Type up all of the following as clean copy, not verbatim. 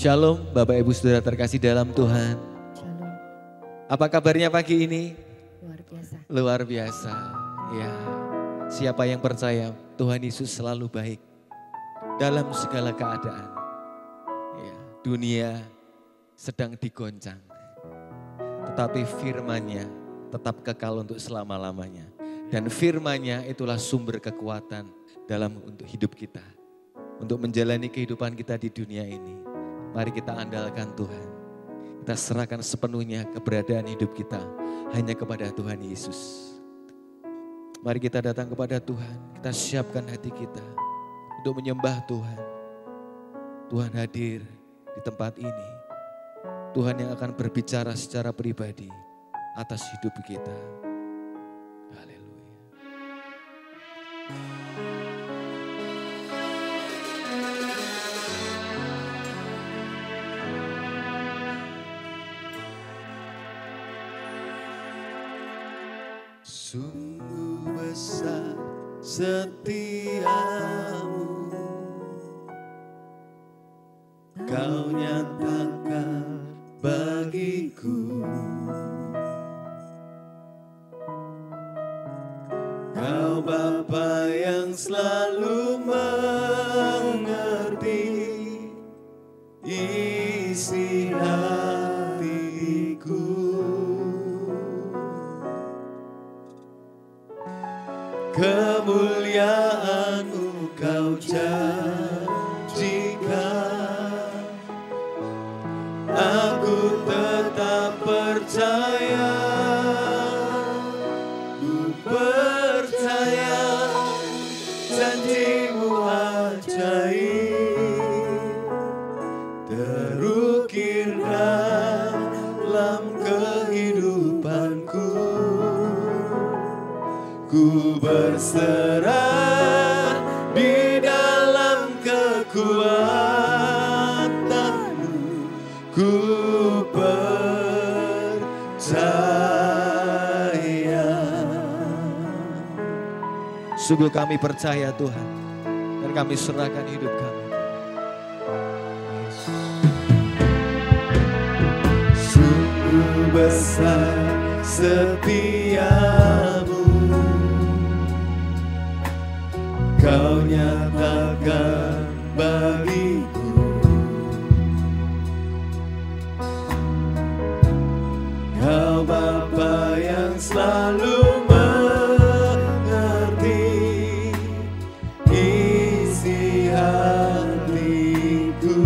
Shalom Bapak Ibu Saudara terkasih dalam Tuhan. Shalom. Apa kabarnya pagi ini? Luar biasa. Luar biasa. Ya, siapa yang percaya Tuhan Yesus selalu baik dalam segala keadaan. Ya, dunia sedang digoncang. Tetapi firman-Nya tetap kekal untuk selama-lamanya. Dan firman-Nya itulah sumber kekuatan dalam untuk hidup kita. Untuk menjalani kehidupan kita di dunia ini. Mari kita andalkan Tuhan. Kita serahkan sepenuhnya keberadaan hidup kita hanya kepada Tuhan Yesus. Mari kita datang kepada Tuhan. Kita siapkan hati kita untuk menyembah Tuhan. Tuhan hadir di tempat ini. Tuhan yang akan berbicara secara pribadi atas hidup kita. Haleluya. Sungguh besar setiamu, Kau nyatakan bagiku. Kau Bapa yang selalu mengerti isi hatiku. Kemuliaan-Mu Kau janjikan, aku tetap percaya, ku percaya janji-Mu ajaib, terukir dalam kehidupanku. Ku berserah di dalam kekuatan-Mu, ku percaya. Sungguh kami percaya Tuhan. Dan kami serahkan hidup kami. Sungguh besar setiamu, Kau nyatakan bagiku. Kau Bapa yang selalu mengerti isi hatiku.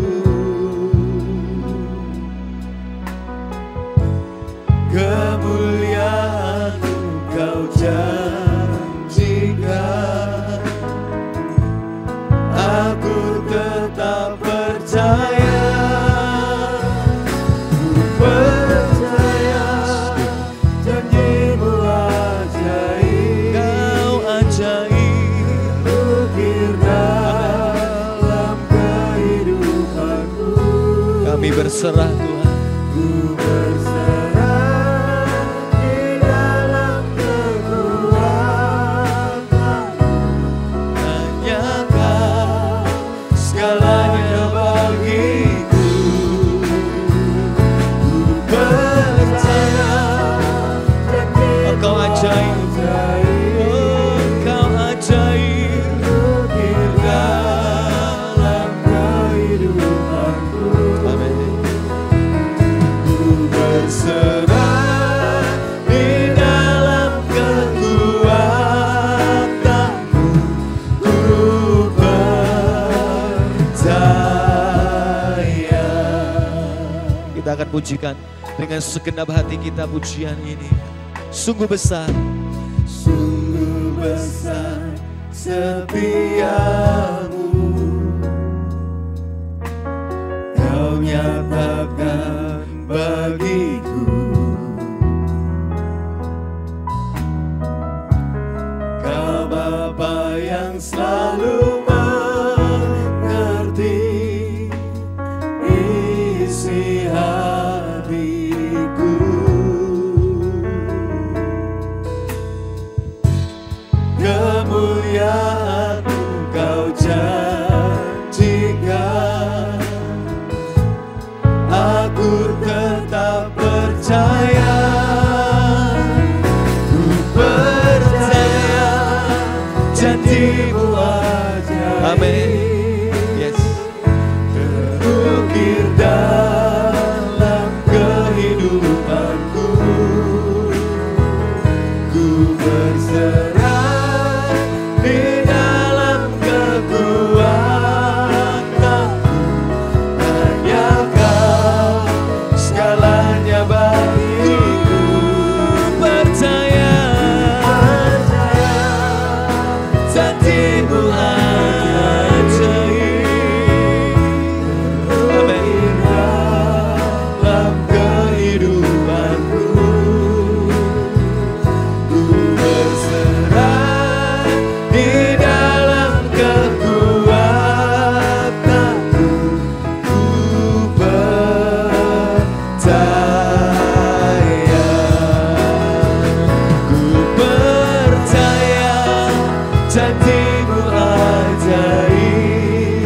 Kemuliaan-Mu Kau janjikan, aku tetap percaya, ku percaya janji-Mu ajaib, Kau ajaib, terukir dalam kehidupanku. Kami berserah Tuhan. Ku berserah di dalam kekuatan-Mu, hanya Kau segalanya bagiku. Ku percaya janji-Mu Kau ajaib. ajaib, Kau ajaib. terukir dalam kehidupanku. Amin. Ku berserah di dalam kekuatan-Mu, ku percaya. Kita akan pujikan dengan segenap hati kita pujian ini. Sungguh besar. Sungguh besar setiamu, Kau nyatakan bagiku. Kau Bapa yang selalu mengerti isi hatiku. Kemuliaan-Mu Kau janjikan, percaya, ku percaya janjimu ajaib. Amin. Yes. Terukir dalam kehidupanku, ku berserah di dalam kekuatanmu. Hanya Kau segalanya bagiku. Percaya Janjimu ajaib. Amin. Dalam kehidupanku, ku berserah di dalam kekuatanmu. Ku percaya, ku percaya janjimu ajaib.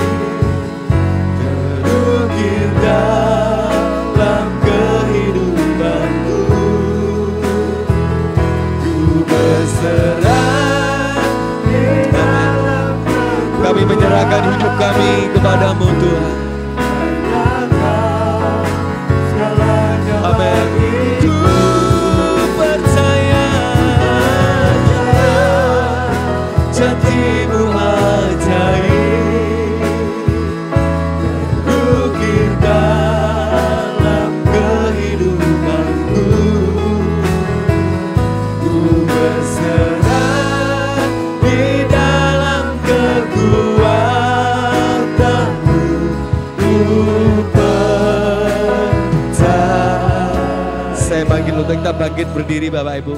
Terukir dalam kehidupanku, ku berserah di dalam Kami menyerahkan hidup kami kepadamu Tuhan. Amin. Ku percaya janjimu ajaib. Terukir dalam kehidupanku, ku berserah di dalam kekuatanmu. Ku percaya. Saya panggil untuk kita bangkit berdiri Bapak Ibu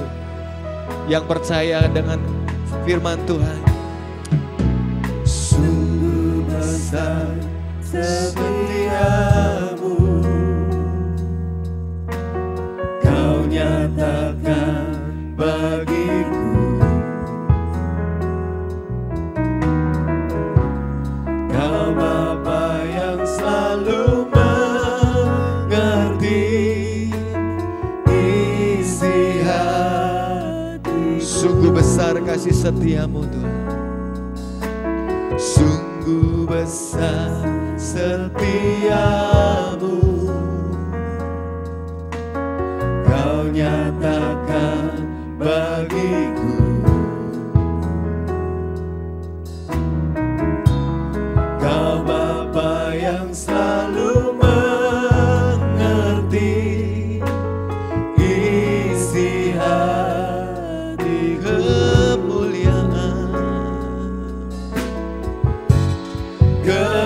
yang percaya dengan firman Tuhan. Sungguh besar setiamu, Kau nyatakan bagiku. Kau Bapa yang selalu mengerti isi hati. Sungguh besar kasih setiamu Tuhan. Sungguh besar setiamu, Kau nyatakan bagiku. Kau Bapa yang selalu mengerti isi hati.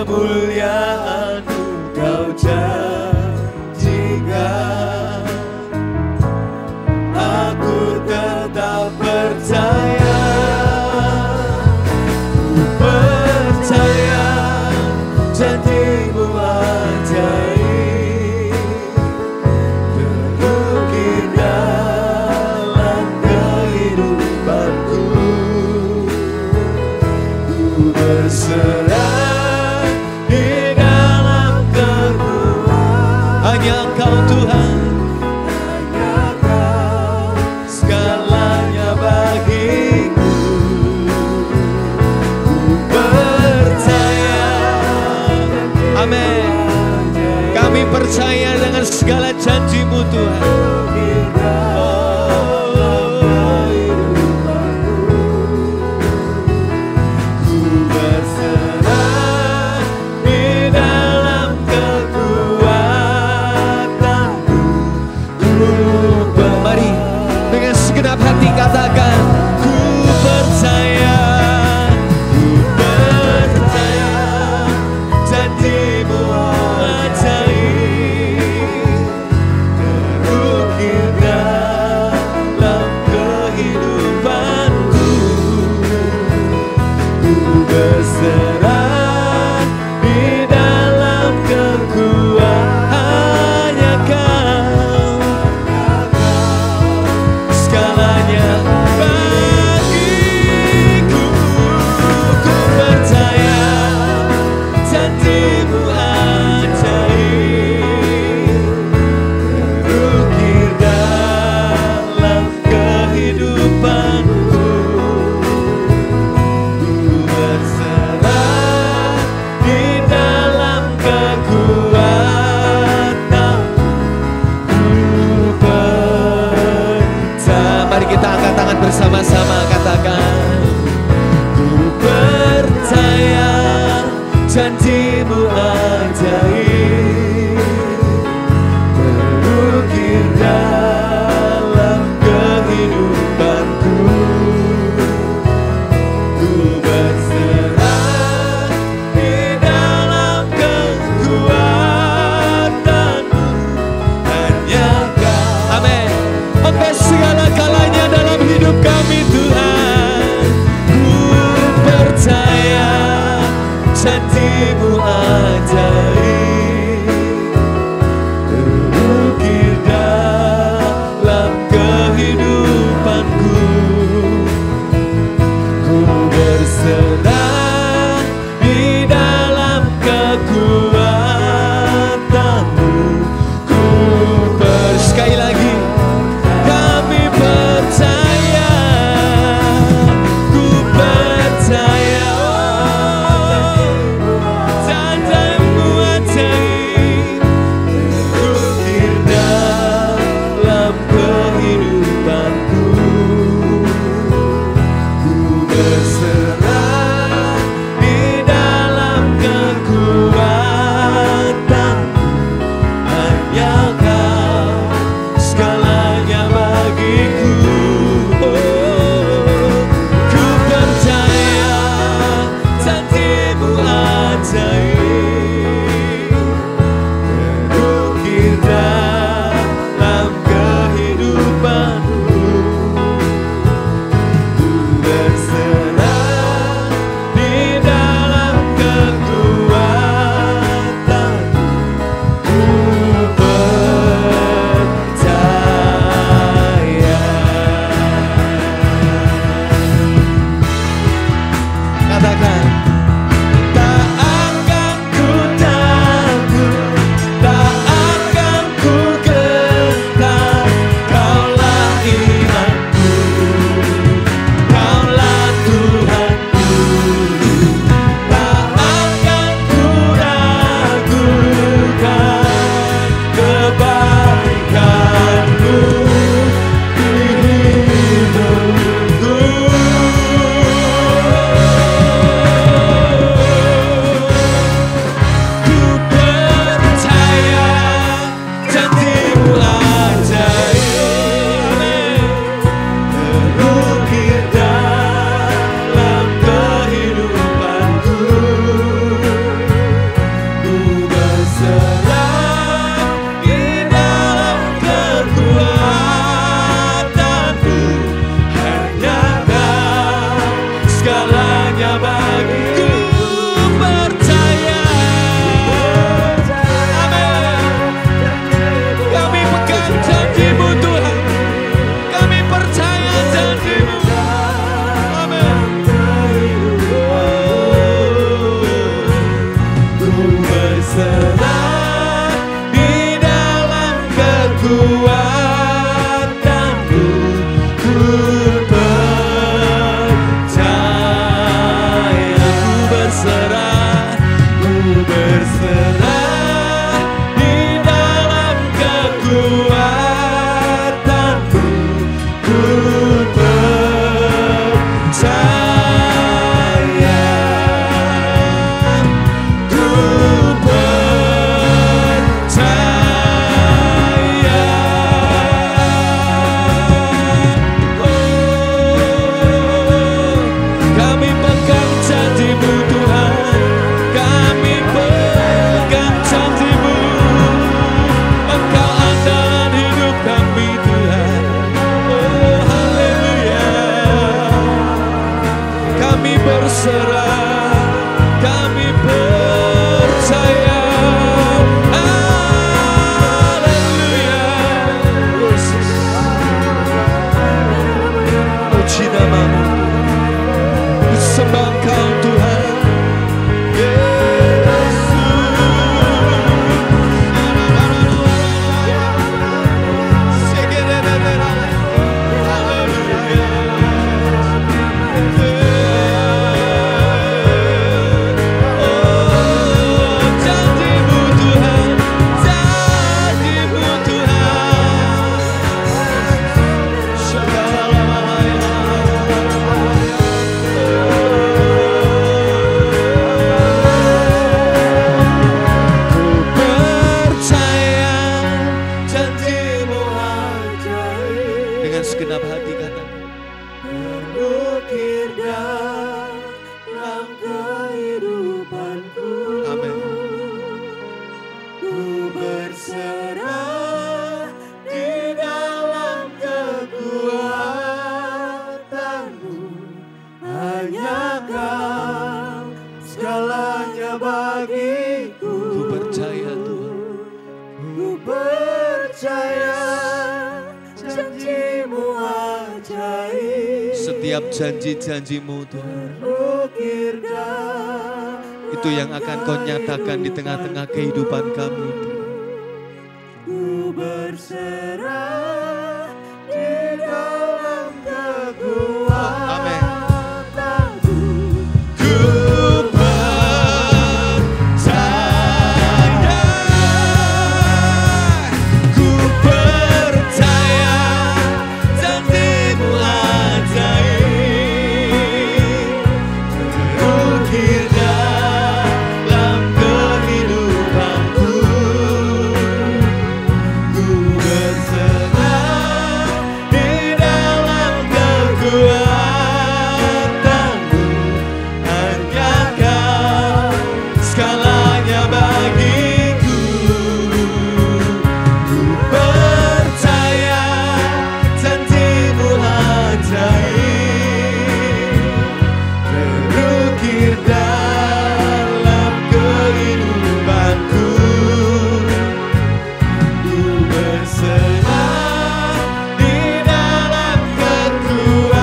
Kemuliaan-Mu Kau janjikan. Aku tetap percaya, ku percaya janjimu ajaib. Terukir dalam kehidupanku, ku berserah di dalam kekuatanmu. Hanya Engkau Tuhan. Hanya Kau segalanya bagiku. Ku percaya. Amin. Kami percaya dengan segala janji-Mu Tuhan. Ku berserah di dalam kekuatanmu. Mari dengan segenap hati katakan, ku percaya. Ku percaya janjimu ajaib. Terukir dalam kehidupanku. Ku berserah di dalam kekuatan. Hanya Kau segalanya bagiku. Katakan bersama-sama, katakan. Ku percaya janjimu ajaib, terukir dalam kehidupanku. Ku berserah di dalam kekuatanmu, hanya Kau. Amin. Engkau segala-galanya dalam hidup kami Tuhan. Ku percaya janjimu ajaib, terukir dalam kehidupanku. Ku berserah di dalam kekuatanmu. Ku Sekali lagi. Kami percaya, ku percaya, janjimu ajaib, terukir dalam kehidupanku. Ku berserah di dalam kekuatanmu, hanya Kau segalanya bagiku. Ku percaya janjimu ajaib, terukir dalam kehidupanku. Ku berserah di dalam kekuatanmu. Ku percaya. Katakan. Tak akan ku takut, tak akan ku gentar. Kaulah imanku, Kaulah Tuhanku. Tak akan ku ragukan kebaikanmu di hidupku. Ku percaya janjimu ajaib, terukir dalam kehidupanku. Ku berserah di dalam kekuatanmu, hanya Kau segalanya bagiku. Percaya, amin. Kami pegang janjimu Tuhan, kami percaya janjimu, amin. Ku berserah di dalam kekuatanmu. Ku percaya, ku berserah, ku berserah di dalam kekuatanmu. Ku percaya, ku percaya. Kami pegang janjimu Tuhan, kami pegang janjimu. Engkau andalan hidup kami Tuhan. Oh haleluya. Kami berserah, kami percaya. Haleluya. Yesus. Puji namamu, sembah Kau Tuhan. Janjimu Tuhan, dengan segenap hati katakan. Terukir dalam kehidupanku. Amin. Ku berserah di dalam kekuatanmu. Hanya Kau segalanya bagiku. Ku percaya Tuhan. Ku percaya janji-Mu ajaib. Setiap janji-janji-Mu Tuhan, itu yang akan Kau nyatakan di tengah-tengah kehidupan kami. Ku berserah di dalam kekuatanmu. Ku percaya, ku percaya janji-Mu ajaib. Terukir dalam kehidupanku. Ku berserah di dalam kekuatanmu. Hanya Kau segalanya bagiku. Ku percaya janji-Mu ajaib. Terukir dalam kehidupanku. Ku berserah di dalam kekuatanmu.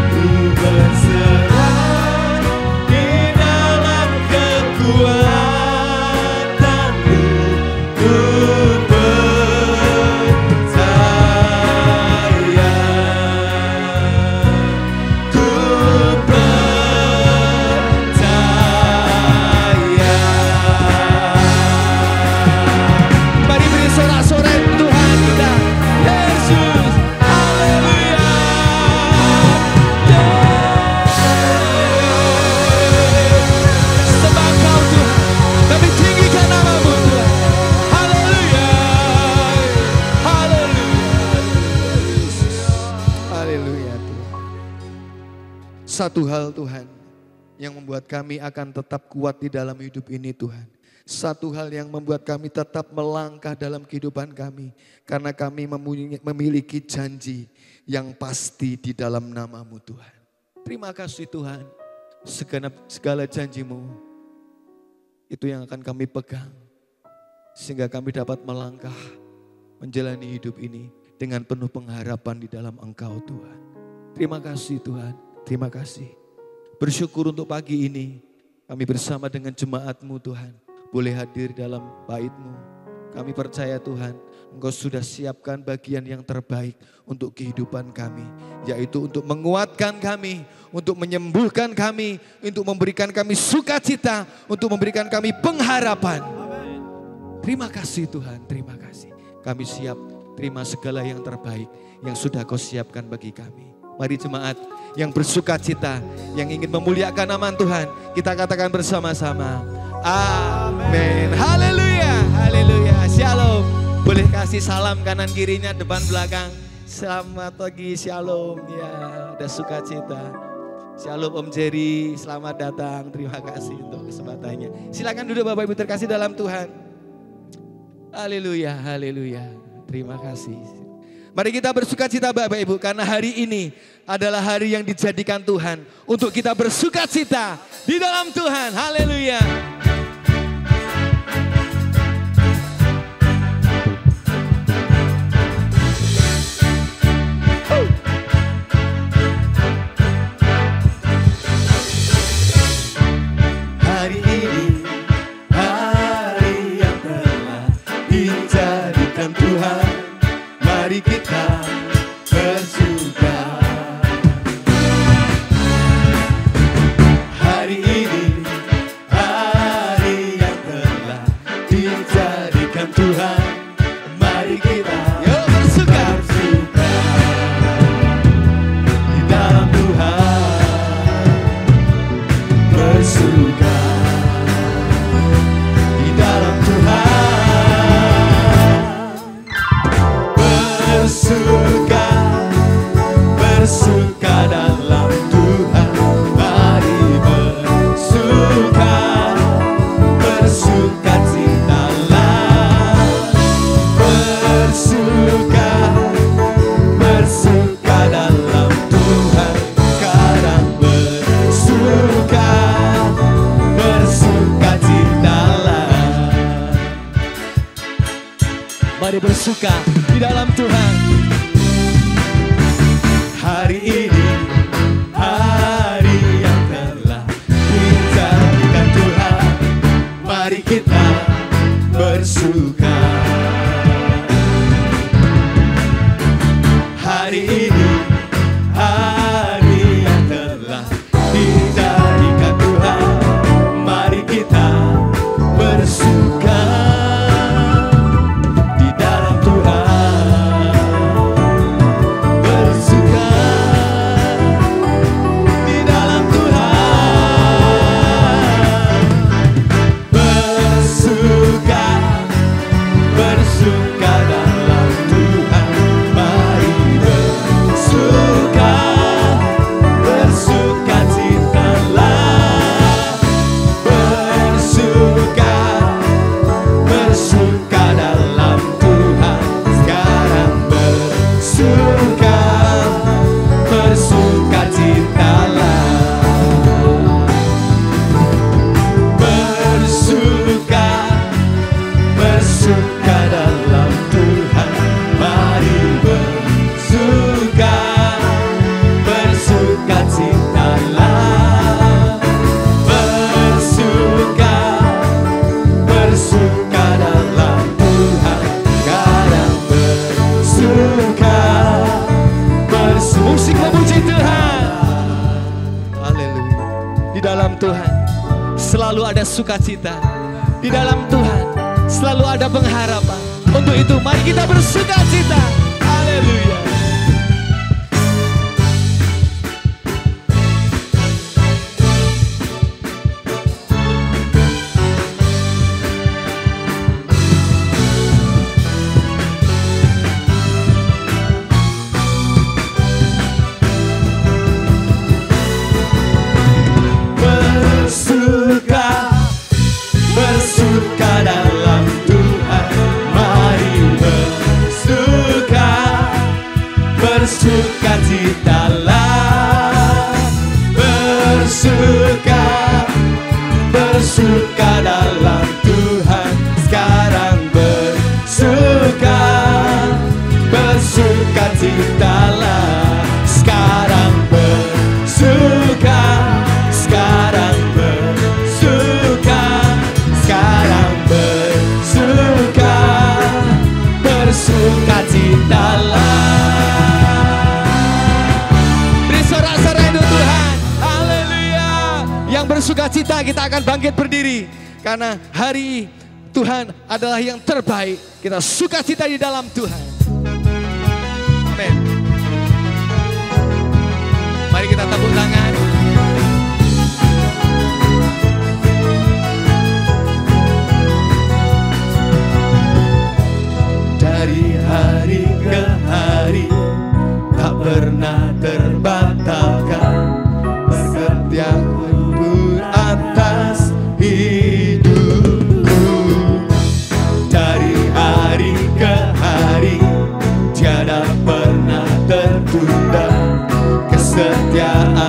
Ku berserah di dalam kekuatanmu. Ku percaya, ku percaya. Mari beri sorak-sorai Tuhan kita, Yesus, haleluya. Sembah Kau Tuhan, kami tinggikan nama-Mu Tuhan, haleluya, haleluya, Haleluya Tuhan. Satu hal Tuhan yang membuat kami akan tetap kuat di dalam hidup ini Tuhan. Satu hal yang membuat kami tetap melangkah dalam kehidupan kami. Karena kami memiliki janji yang pasti di dalam nama-Mu Tuhan. Terima kasih Tuhan. Segala janji-Mu itu yang akan kami pegang. Sehingga kami dapat melangkah menjalani hidup ini dengan penuh pengharapan di dalam Engkau Tuhan. Terima kasih Tuhan. Terima kasih. Bersyukur untuk pagi ini kami bersama dengan jemaat-Mu Tuhan. Boleh hadir dalam bait-Mu. Kami percaya Tuhan, Engkau sudah siapkan bagian yang terbaik untuk kehidupan kami. Yaitu untuk menguatkan kami, untuk menyembuhkan kami, untuk memberikan kami sukacita, untuk memberikan kami pengharapan. Terima kasih Tuhan, terima kasih. Kami siap terima segala yang terbaik yang sudah Kau siapkan bagi kami. Mari jemaat yang bersukacita, yang ingin memuliakan nama Tuhan, kita katakan bersama-sama. Amin. Haleluya, haleluya. Shalom. Boleh kasih salam kanan kirinya, depan belakang. Selamat pagi, shalom. Ya, ada sukacita. Shalom Om Jerry, selamat datang. Terima kasih untuk kesempatannya. Silakan duduk Bapak Ibu terkasih dalam Tuhan. Haleluya, haleluya. Terima kasih. Mari kita bersukacita Bapak Ibu, karena hari ini adalah hari yang dijadikan Tuhan untuk kita bersukacita di dalam Tuhan. Haleluya. Hari ini hari yang telah dijadikan Tuhan. Mari kita bersuka. Hari ini hari yang telah dijadikan Tuhan. Mari kita bersuka di dalam Tuhan. Bersuka. kembali bersuka di dalam Tuhan. Hari ini hari yang telah dijadikan Tuhan, mari kita bersuka. Hari ini hari yang telah dijadikan Tuhan, mari kita bersuka di dalam Tuhan. Bersuka di dalam Tuhan. Bersuka, bersuka dalam Tuhan. Mari bersuka, bersuka citalah. Bersuka, bersuka dalam Tuhan. Sekarang bersuka, bersuka citalah. Bersuka, bersuka dalam Tuhan. Mari bersuka, bersuka citalah. Bersuka, bersuka dalam Tuhan. Sekarang bersuka, musik memuji Tuhan. Haleluya. Di dalam Tuhan selalu ada sukacita. Di dalam Tuhan selalu ada pengharapan. Untuk itu mari kita bersukacita. Haleluya. Bersuka, bersuka dalam Tuhan. Mari bersuka, bersuka citalah. Bersuka, bersuka dalam Tuhan. Sekarang bersuka, bersuka citalah. Sekarang bersuka, sekarang bersuka, sekarang bersuka, bersuka citalah. Beri sorak-sorai untuk Tuhan. Haleluya. Yang bersuka cita kita akan bangkit berdiri. Karena hari Tuhan adalah yang terbaik. Kita sukacita di dalam Tuhan. Amin. Mari kita tepuk tangan. Dari hari ke hari tak pernah terbatalkan kesetiaanmu atas hidupku. Dari hari ke hari tiada pernah tertunda kesetiaan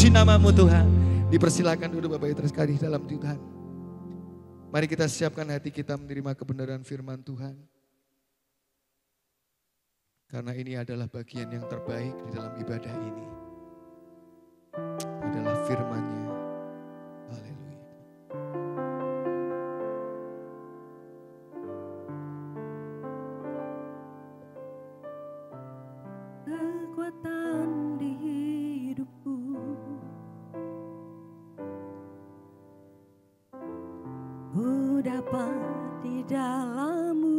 Puji nama-Mu Tuhan. Dipersilakan duduk Bapak Ibu sekali dalam Tuhan. Mari kita siapkan hati kita menerima kebenaran firman Tuhan. Karena ini adalah bagian yang terbaik di dalam ibadah ini. Adalah firman-Nya. Haleluya. Kekuatan di hidupku, ku dapat di dalam-Mu.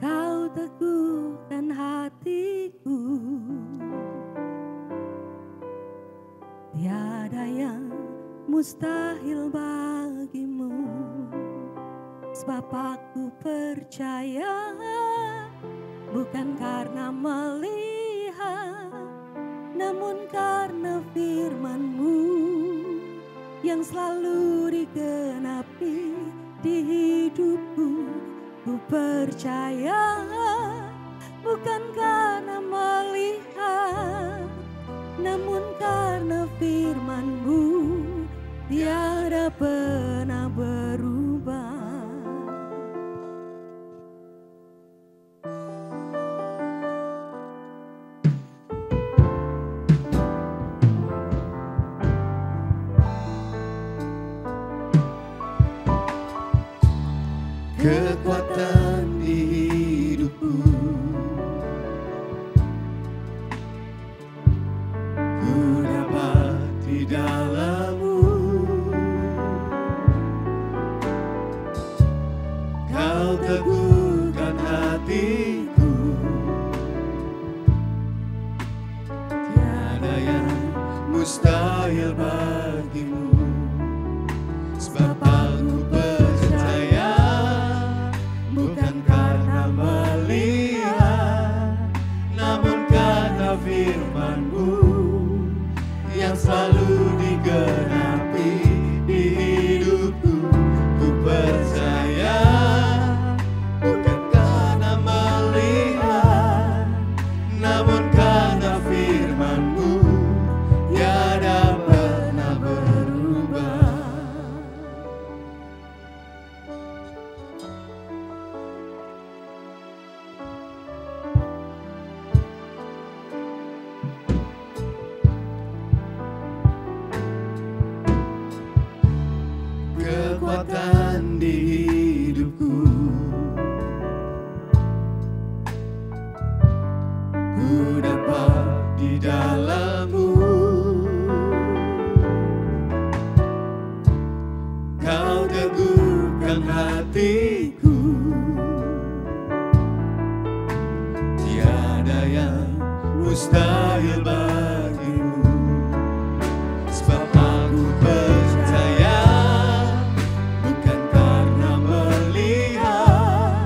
Kau teguhkan hatiku, tiada yang mustahil bagimu. Sebab aku percaya, bukan karena melihat, namun karena firman-Mu yang selalu digenapi di hidupku. Ku percaya, bukan karena melihat, namun karena firman-Mu tiada pernah berubah. Kekuatan di hidupku, ku dapat di dalam-Mu. Kau teguhkan hatiku, tiada yang mustahil bagimu. Sebab aku percaya, bukan karena melihat, namun karena firman-Mu yang selalu digenapi di hidupku. Ku percaya, bukan karena melihat, namun karena firman-Mu tiada pernah berubah. Kekuatan di hidupku, ku dapat di dalam-Mu. Kau teguhkan hatiku, tiada yang mustahil bagimu. Sebab aku percaya, bukan karena melihat,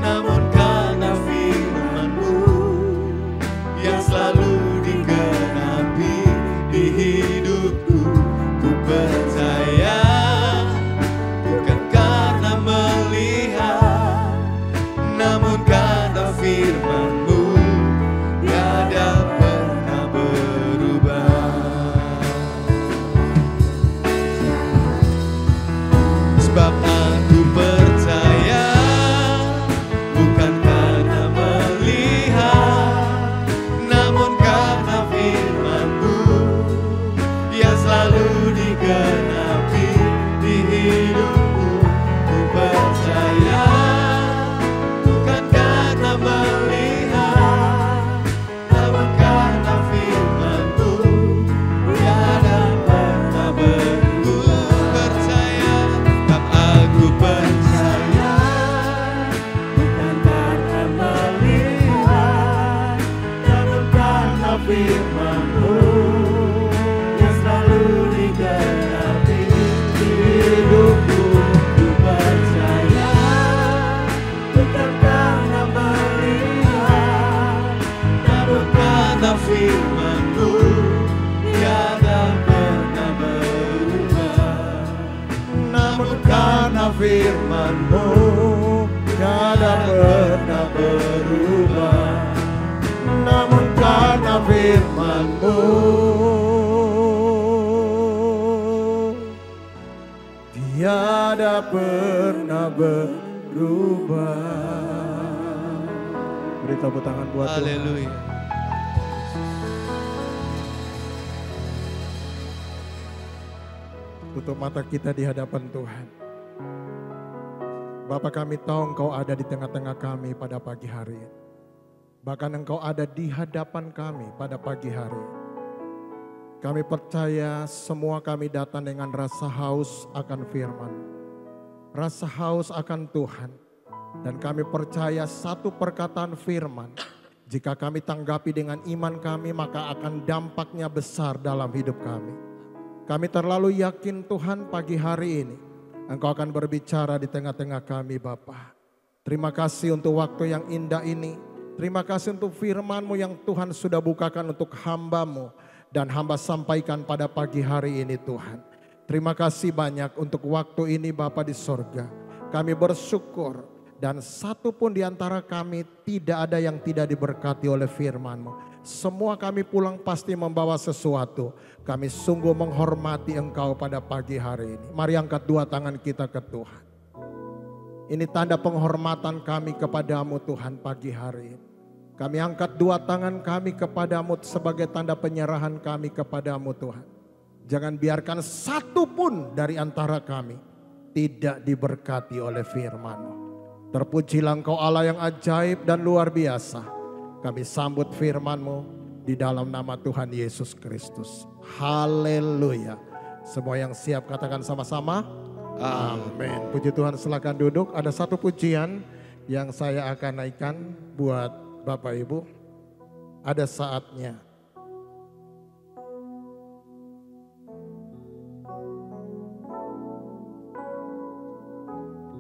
namun karena firman-Mu yang selalu digenapi di hidupku. Ku percaya, bukan karena melihat, namun karena firman-Mu tiada pernah berubah. Sebab aku percaya, bukan karena melihat, namun karena firman-Mu yang selalu digenapi di hidupku. Ku percaya, bukan karena melihat, namun karena firman-Mu tiada pernah berubah. Sebab aku percaya, bukan karena melihat, namun karena firman-Mu yang selalu digenapi di hidupku. Ku percaya, bukan karena melihat, namun karena firman-Mu tiada pernah berubah. Namun karena firman-Mu tiada pernah berubah. firman-Mu tiada pernah berubah. Beri tepuk tangan buat Tuhan. Haleluya. Tutup mata kita di hadapan Tuhan. Bapa, kami tahu Engkau ada di tengah-tengah kami pada pagi hari ini. Bahkan Engkau ada di hadapan kami pada pagi hari ini. Kami percaya semua kami datang dengan rasa haus akan firman, rasa haus akan Tuhan. Dan kami percaya satu perkataan firman, jika kami tanggapi dengan iman kami, maka akan dampaknya besar dalam hidup kami. Kami terlalu yakin Tuhan pagi hari ini Engkau akan berbicara di tengah-tengah kami Bapa. Terima kasih untuk waktu yang indah ini. Terima kasih untuk firman-Mu yang Tuhan sudah bukakan untuk hamba-Mu. Dan hamba sampaikan pada pagi hari ini Tuhan. Terima kasih banyak untuk waktu ini Bapa di sorga. Kami bersyukur. Dan satu pun di antara kami tidak ada yang tidak diberkati oleh firman-Mu. Semua kami pulang pasti membawa sesuatu. Kami sungguh menghormati Engkau pada pagi hari ini. Mari angkat dua tangan kita ke Tuhan. Ini tanda penghormatan kami kepadamu Tuhan pagi hari ini. Kami angkat dua tangan kami kepadamu sebagai tanda penyerahan kami kepadamu Tuhan. Jangan biarkan satu pun dari antara kami tidak diberkati oleh firman-Mu. Terpujilah Engkau Allah yang ajaib dan luar biasa. Kami sambut firman-Mu di dalam nama Tuhan Yesus Kristus. Haleluya. Semua yang siap katakan sama-sama. Amin. Puji Tuhan, silakan duduk. Ada satu pujian yang saya akan naikkan buat Bapak Ibu. Ada saatnya.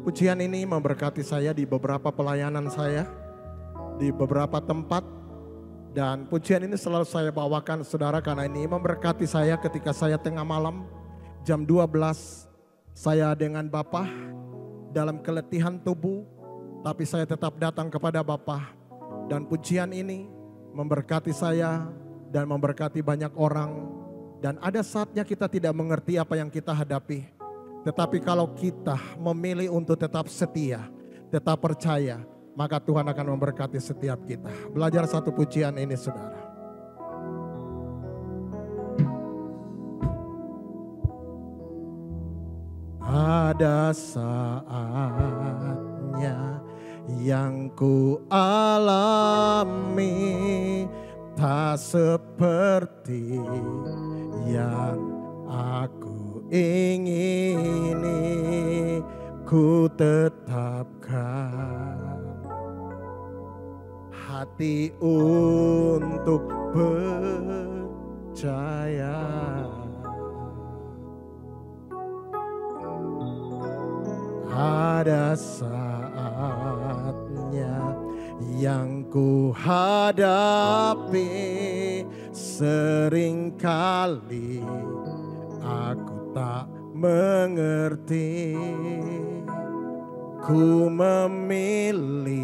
Pujian ini memberkati saya di beberapa pelayanan saya, di beberapa tempat. Dan pujian ini selalu saya bawakan saudara karena ini memberkati saya ketika saya tengah malam jam 12. Saya dengan Bapa dalam keletihan tubuh, tapi saya tetap datang kepada Bapa. Dan pujian ini memberkati saya dan memberkati banyak orang. Dan ada saatnya kita tidak mengerti apa yang kita hadapi. Tetapi kalau kita memilih untuk tetap setia, tetap percaya, maka Tuhan akan memberkati setiap kita. Belajar satu pujian ini saudara. Ada saatnya yang ku alami tak seperti yang aku ingini, ku tetapkan hati untuk percaya. Ada saatnya yang ku hadapi, seringkali aku tak mengerti. Ku memilih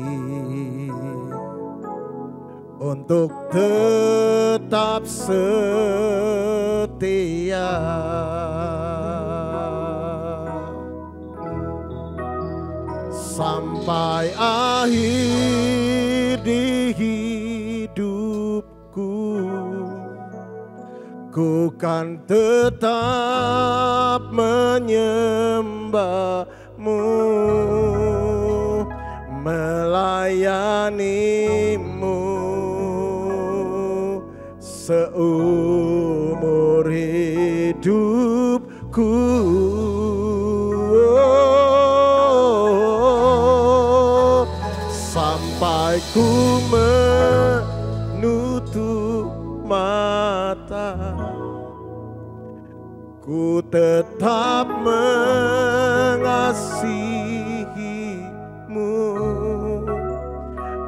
untuk tetap setia. Sampai akhir di hidupku, ku kan tetap menyembah-Mu, melayani-Mu seumur hidupku. Sampai ku menutup mata, ku tetap mengasihi-Mu.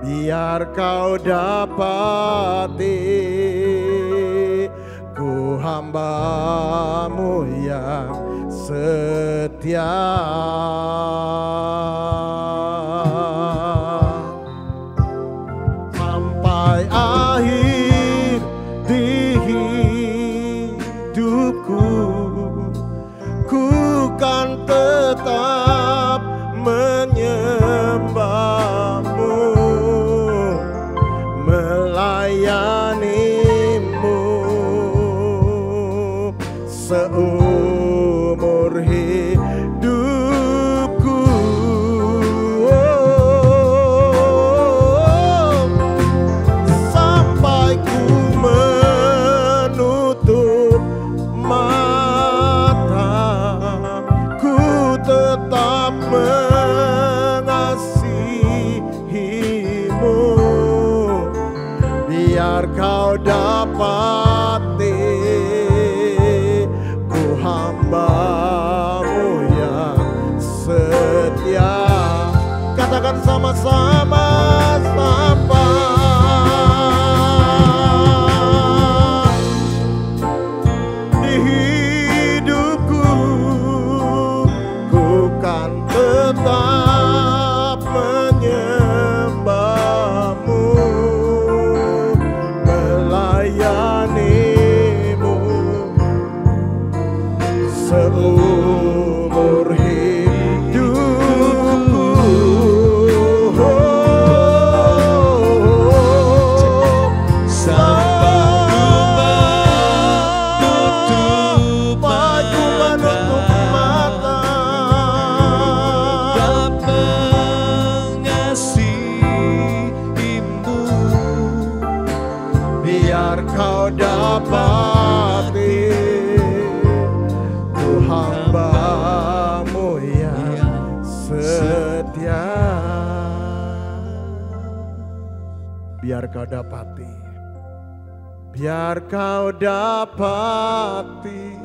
Biar kau dapati ku hamba-Mu yang setia. Sampai akhir di kau dapati, ku hamba-Mu yang setia. Katakan sama-sama, sampai di hidupku, ku kan tetap menyembah-Mu, melayani-Mu seumur hidupku. Biar kau dapati, ku hamba-Mu yang setia. Biar kau dapati, biar kau dapati,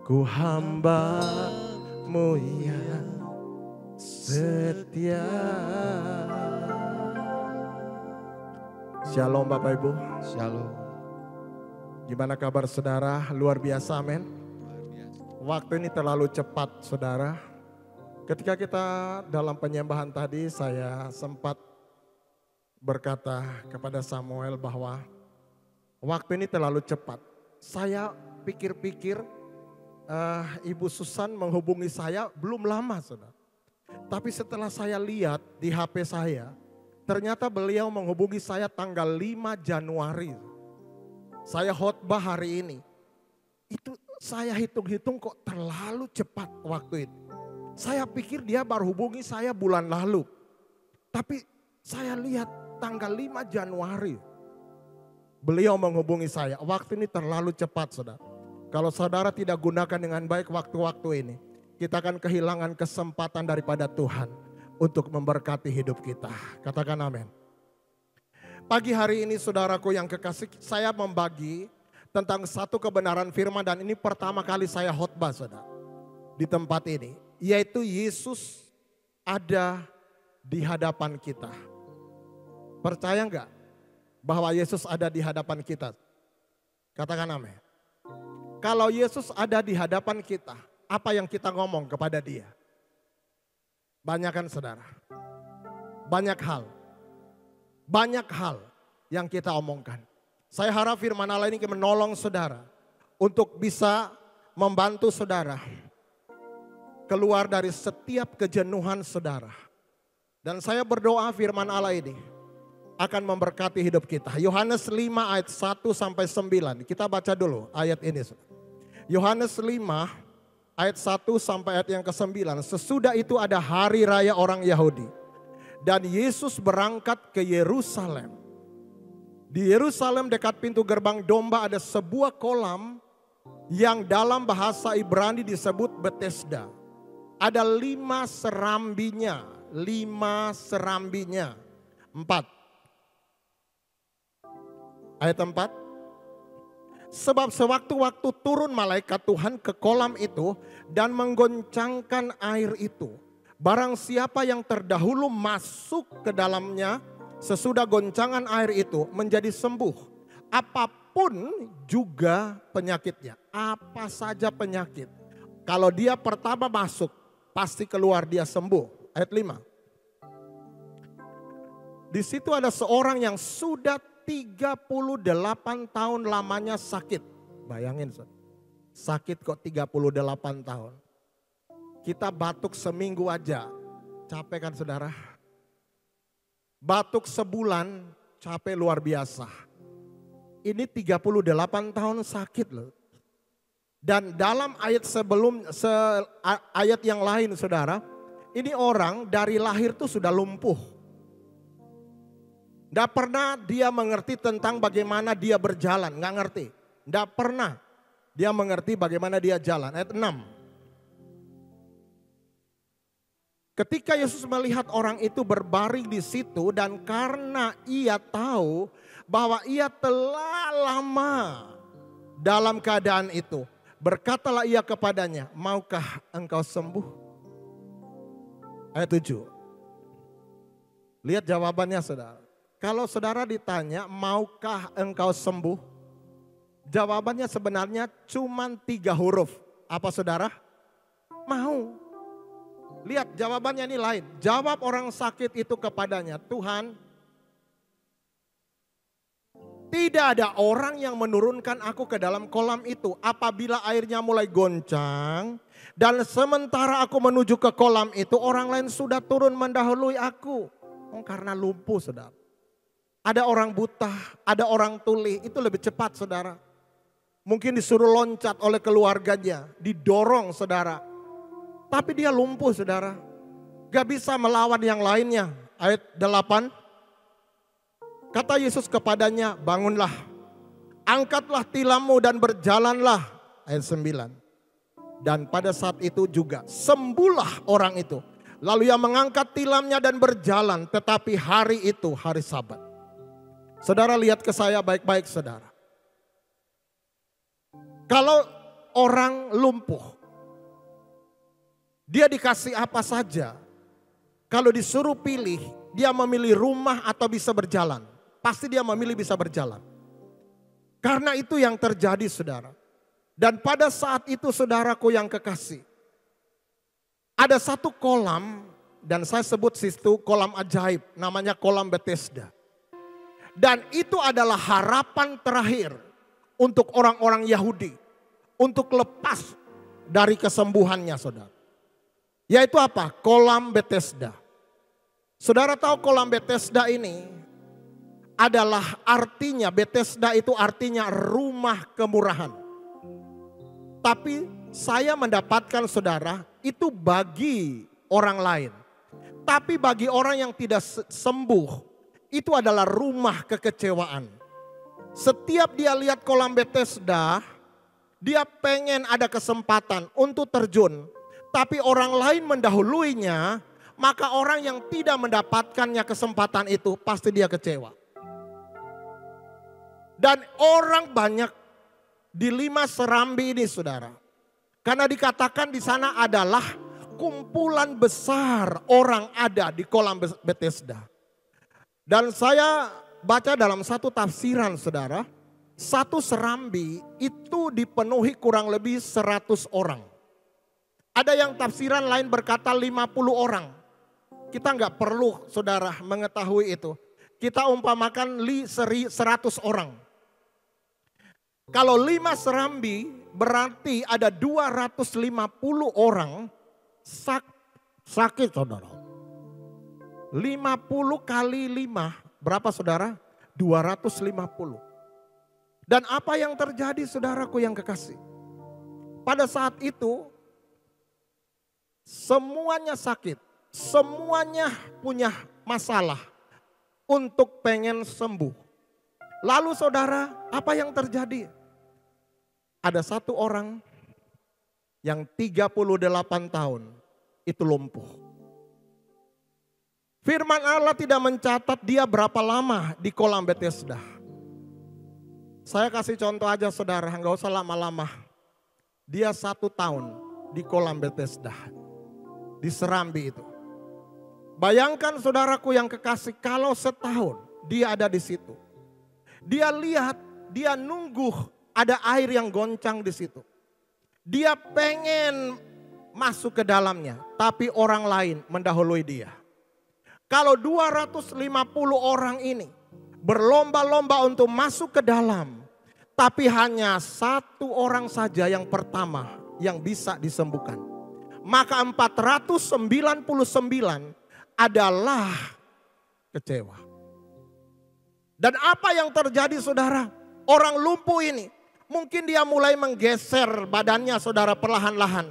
ku hamba-Mu yang setia. Shalom Bapak Ibu. Shalom. Gimana kabar saudara? Luar biasa, amin. Waktu ini terlalu cepat saudara. Ketika kita dalam penyembahan tadi, saya sempat berkata kepada Samuel bahwa waktu ini terlalu cepat. Saya pikir-pikir Ibu Susan menghubungi saya belum lama saudara. Tapi setelah saya lihat di HP saya, ternyata beliau menghubungi saya tanggal 5 Januari. Saya khotbah hari ini. Itu saya hitung-hitung kok terlalu cepat waktu itu. Saya pikir dia baru hubungi saya bulan lalu. Tapi saya lihat tanggal 5 Januari. Beliau menghubungi saya. Waktu ini terlalu cepat saudara. Kalau saudara tidak gunakan dengan baik waktu-waktu ini, kita akan kehilangan kesempatan daripada Tuhan untuk memberkati hidup kita. Katakan amin. Pagi hari ini saudaraku yang kekasih, saya membagi tentang satu kebenaran firman dan ini pertama kali saya khotbah saudara di tempat ini. Yaitu Yesus ada di hadapan kita. Percaya enggak bahwa Yesus ada di hadapan kita? Katakan amin. Kalau Yesus ada di hadapan kita, apa yang kita ngomong kepada dia? Banyak kan saudara? Banyak hal. Banyak hal yang kita omongkan. Saya harap firman Allah ini menolong saudara untuk bisa membantu saudara keluar dari setiap kejenuhan saudara. Dan saya berdoa firman Allah ini akan memberkati hidup kita. Yohanes 5 ayat 1 sampai 9. Kita baca dulu ayat ini. Yohanes 5 ayat 1 sampai ayat yang ke-9. Sesudah itu ada hari raya orang Yahudi. Dan Yesus berangkat ke Yerusalem. Di Yerusalem dekat pintu gerbang domba ada sebuah kolam yang dalam bahasa Ibrani disebut Bethesda. Ada 5 serambinya. 5 serambinya. 4. Ayat 4. Sebab sewaktu-waktu turun malaikat Tuhan ke kolam itu dan menggoncangkan air itu. Barang siapa yang terdahulu masuk ke dalamnya sesudah goncangan air itu menjadi sembuh. Apapun juga penyakitnya. Apa saja penyakit. Kalau dia pertama masuk pasti keluar dia sembuh. Ayat 5. Di situ ada seorang yang sudah 38 tahun lamanya sakit. Bayangin sakit kok 38 tahun. Kita batuk seminggu aja, capek kan saudara? Batuk sebulan, capek luar biasa. Ini 38 tahun sakit loh. Dan dalam ayat ayat yang lain saudara, ini orang dari lahir tuh sudah lumpuh. Tidak pernah dia mengerti tentang bagaimana dia berjalan, nggak ngerti. Tidak pernah dia mengerti bagaimana dia jalan. Ayat 6. Ketika Yesus melihat orang itu berbaring di situ dan karena ia tahu bahwa ia telah lama dalam keadaan itu, berkatalah ia kepadanya, maukah engkau sembuh? Ayat 7. Lihat jawabannya saudara. Kalau saudara ditanya, maukah engkau sembuh? Jawabannya sebenarnya cuma 3 huruf. Apa saudara? Mau. Lihat jawabannya ini lain. Jawab orang sakit itu kepadanya, Tuhan, tidak ada orang yang menurunkan aku ke dalam kolam itu apabila airnya mulai goncang. Dan sementara aku menuju ke kolam itu, orang lain sudah turun mendahului aku. Karena lumpuh saudara. Ada orang buta, ada orang tuli, itu lebih cepat saudara. Mungkin disuruh loncat oleh keluarganya, didorong saudara. Tapi dia lumpuh saudara. Gak bisa melawan yang lainnya. Ayat 8. Kata Yesus kepadanya, bangunlah. Angkatlah tilammu dan berjalanlah. Ayat 9. Dan pada saat itu juga sembuhlah orang itu. Lalu ia mengangkat tilamnya dan berjalan. Tetapi hari itu hari Sabat. Saudara lihat ke saya baik-baik saudara. Kalau orang lumpuh, dia dikasih apa saja. Kalau disuruh pilih, dia memilih rumah atau bisa berjalan. Pasti dia memilih bisa berjalan. Karena itu yang terjadi saudara. Dan pada saat itu saudaraku yang kekasih. Ada satu kolam dan saya sebut situ kolam ajaib. Namanya kolam Bethesda. Dan itu adalah harapan terakhir untuk orang-orang Yahudi. Untuk lepas dari kesembuhannya saudara. Yaitu apa? Kolam Bethesda. Saudara tahu kolam Bethesda ini adalah artinya, Bethesda itu artinya rumah kemurahan. Tapi saya mendapatkan saudara, itu bagi orang lain. Tapi bagi orang yang tidak sembuh, itu adalah rumah kekecewaan. Setiap dia lihat kolam Bethesda, dia pengen ada kesempatan untuk terjun. Tapi orang lain mendahuluinya, maka orang yang tidak mendapatkannya kesempatan itu pasti dia kecewa. Dan orang banyak di 5 Serambi ini saudara. Karena dikatakan di sana adalah kumpulan besar orang ada di kolam Bethesda. Dan saya baca dalam satu tafsiran saudara. 1 Serambi itu dipenuhi kurang lebih 100 orang. Ada yang tafsiran lain berkata 50 orang. Kita nggak perlu saudara mengetahui itu. Kita umpamakan 100 orang. Kalau 5 Serambi berarti ada 250 orang sakit saudara. 50 kali 5 berapa saudara? 250. Dan apa yang terjadi saudaraku yang kekasih? Pada saat itu semuanya sakit, semuanya punya masalah untuk pengen sembuh. Lalu saudara, apa yang terjadi? Ada satu orang yang 38 tahun itu lumpuh. Firman Allah tidak mencatat dia berapa lama di kolam Bethesda. Saya kasih contoh aja saudara, nggak usah lama-lama. Dia 1 tahun di kolam Bethesda. Di Serambi itu. Bayangkan saudaraku yang kekasih, kalau setahun dia ada di situ. Dia lihat, dia nunggu ada air yang goncang di situ. Dia pengen masuk ke dalamnya, tapi orang lain mendahului dia. Kalau 250 orang ini berlomba-lomba untuk masuk ke dalam, tapi hanya 1 orang saja yang pertama yang bisa disembuhkan. Maka 499 adalah kecewa. Dan apa yang terjadi saudara? Orang lumpuh ini mungkin dia mulai menggeser badannya saudara perlahan-lahan.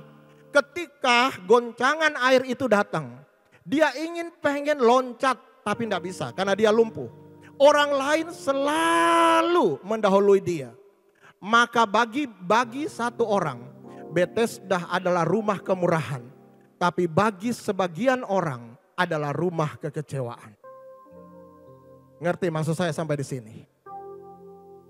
Ketika goncangan air itu datang, dia pengen loncat tapi tidak bisa karena dia lumpuh. Orang lain selalu mendahului dia. Maka bagi 1 orang, Bethesda adalah rumah kemurahan. tapi bagi sebagian orang adalah rumah kekecewaan. Ngerti maksud saya sampai di sini?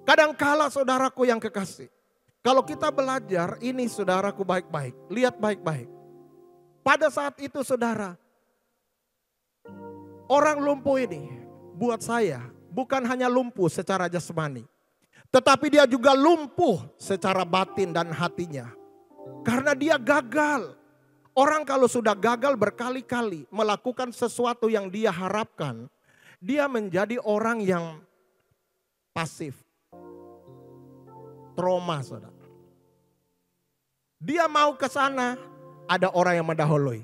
Kadangkala saudaraku yang kekasih, kalau kita belajar ini saudaraku baik-baik, lihat baik-baik. Pada saat itu saudara, orang lumpuh ini buat saya bukan hanya lumpuh secara jasmani, tetapi dia juga lumpuh secara batin dan hatinya. Karena dia gagal. Orang kalau sudah gagal berkali-kali melakukan sesuatu yang dia harapkan, dia menjadi orang yang pasif. Trauma saudara. Dia mau ke sana, ada orang yang mendahului.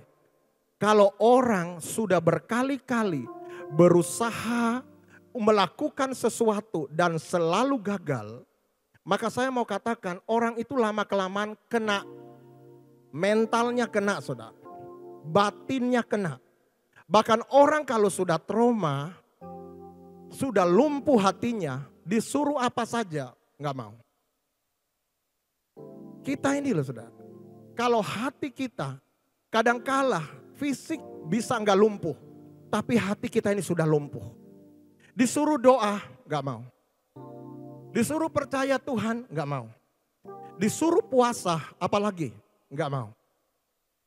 Kalau orang sudah berkali-kali berusaha melakukan sesuatu dan selalu gagal, maka saya mau katakan orang itu lama-kelamaan kena. Mentalnya kena saudara. Batinnya kena. Bahkan orang kalau sudah trauma, sudah lumpuh hatinya, disuruh apa saja nggak mau. Kita ini loh saudara, kalau hati kita kadangkala fisik bisa nggak lumpuh, tapi hati kita ini sudah lumpuh. Disuruh doa nggak mau, disuruh percaya Tuhan nggak mau, disuruh puasa apalagi nggak mau,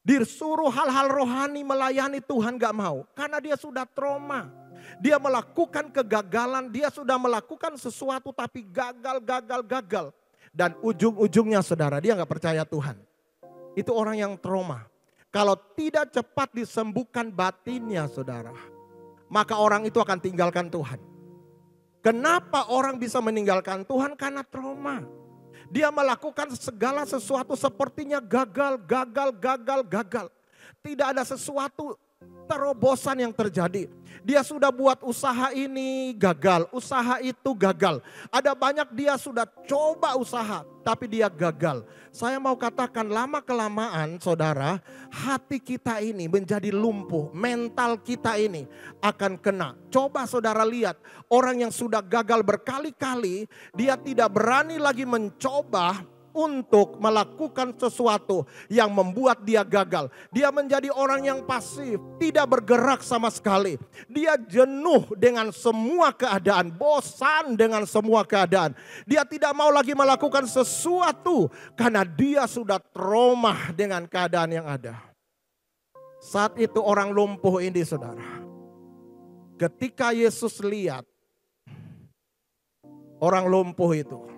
disuruh hal-hal rohani melayani Tuhan nggak mau, karena dia sudah trauma. Dia melakukan kegagalan, dia sudah melakukan sesuatu tapi gagal. Dan ujung-ujungnya saudara, dia nggak percaya Tuhan. Itu orang yang trauma. Kalau tidak cepat disembuhkan batinnya saudara, maka orang itu akan tinggalkan Tuhan. Kenapa orang bisa meninggalkan Tuhan? Karena trauma. Dia melakukan segala sesuatu sepertinya gagal. Tidak ada sesuatu terobosan yang terjadi. Dia sudah buat usaha ini gagal, usaha itu gagal. Ada banyak dia sudah coba usaha tapi dia gagal. Saya mau katakan lama kelamaan saudara, hati kita ini menjadi lumpuh, mental kita ini akan kena. Coba saudara lihat, orang yang sudah gagal berkali-kali, dia tidak berani lagi mencoba untuk melakukan sesuatu yang membuat dia gagal. Dia menjadi orang yang pasif, tidak bergerak sama sekali. Dia jenuh dengan semua keadaan, bosan dengan semua keadaan. Dia tidak mau lagi melakukan sesuatu karena dia sudah trauma dengan keadaan yang ada. Saat itu orang lumpuh ini saudara, ketika Yesus lihat orang lumpuh itu,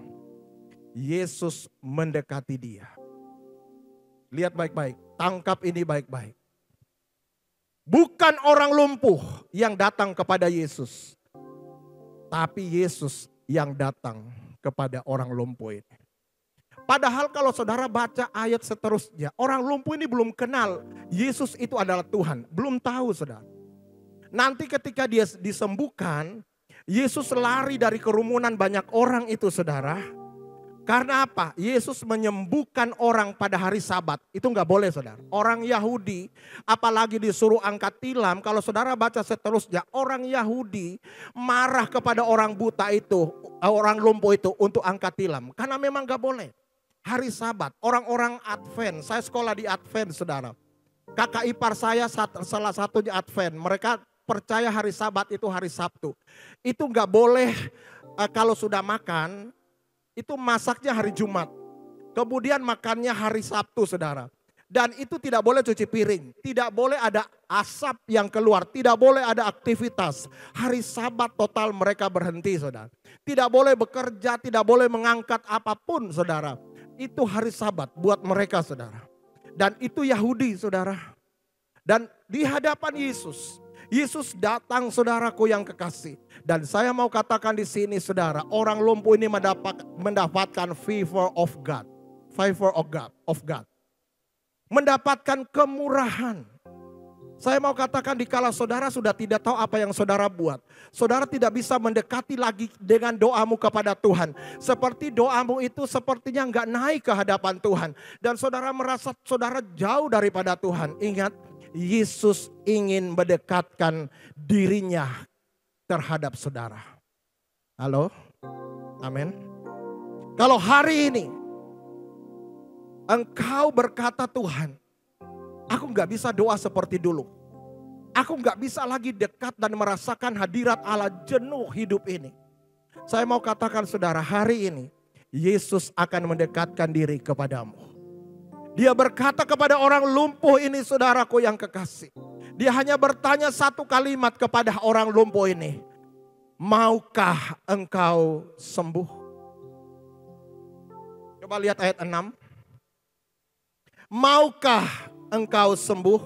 Yesus mendekati dia. Lihat baik-baik, tangkap ini baik-baik. Bukan orang lumpuh yang datang kepada Yesus, tapi Yesus yang datang kepada orang lumpuh ini. Padahal kalau saudara baca ayat seterusnya, orang lumpuh ini belum kenal Yesus itu adalah Tuhan. Belum tahu saudara. Nanti ketika dia disembuhkan, Yesus lari dari kerumunan banyak orang itu saudara. Karena apa? Yesus menyembuhkan orang pada hari Sabat. Itu nggak boleh saudara. Orang Yahudi apalagi disuruh angkat tilam. Kalau saudara baca seterusnya, orang Yahudi marah kepada orang buta itu, orang lumpuh itu untuk angkat tilam. Karena memang nggak boleh. Hari Sabat, orang-orang Advent, saya sekolah di Advent saudara. Kakak ipar saya salah satunya Advent. Mereka percaya hari Sabat itu hari Sabtu. Itu nggak boleh kalau sudah makan. Itu masaknya hari Jumat. Kemudian makannya hari Sabtu saudara. Dan itu tidak boleh cuci piring. Tidak boleh ada asap yang keluar. Tidak boleh ada aktivitas. Hari Sabat total mereka berhenti saudara. Tidak boleh bekerja, tidak boleh mengangkat apapun saudara. Itu hari Sabat buat mereka saudara. Dan itu Yahudi saudara. Dan di hadapan Yesus, Yesus datang saudaraku yang kekasih. Dan saya mau katakan di sini saudara, orang lumpuh ini mendapatkan favor of God. Favor of God. Mendapatkan kemurahan. Saya mau katakan dikala saudara sudah tidak tahu apa yang saudara buat. Saudara tidak bisa mendekati lagi dengan doamu kepada Tuhan. Seperti doamu itu sepertinya enggak naik ke hadapan Tuhan. Dan saudara merasa saudara jauh daripada Tuhan. Ingat, Yesus ingin mendekatkan dirinya terhadap saudara. Halo? Amin. Kalau hari ini engkau berkata Tuhan, Aku nggak bisa doa seperti dulu. Aku nggak bisa lagi dekat dan merasakan hadirat Allah, jenuh hidup ini. Saya mau katakan saudara, hari ini Yesus akan mendekatkan diri kepadamu. Dia berkata kepada orang lumpuh ini, saudaraku yang kekasih. Dia hanya bertanya satu kalimat kepada orang lumpuh ini. Maukah engkau sembuh? Coba lihat ayat 6. Maukah engkau sembuh?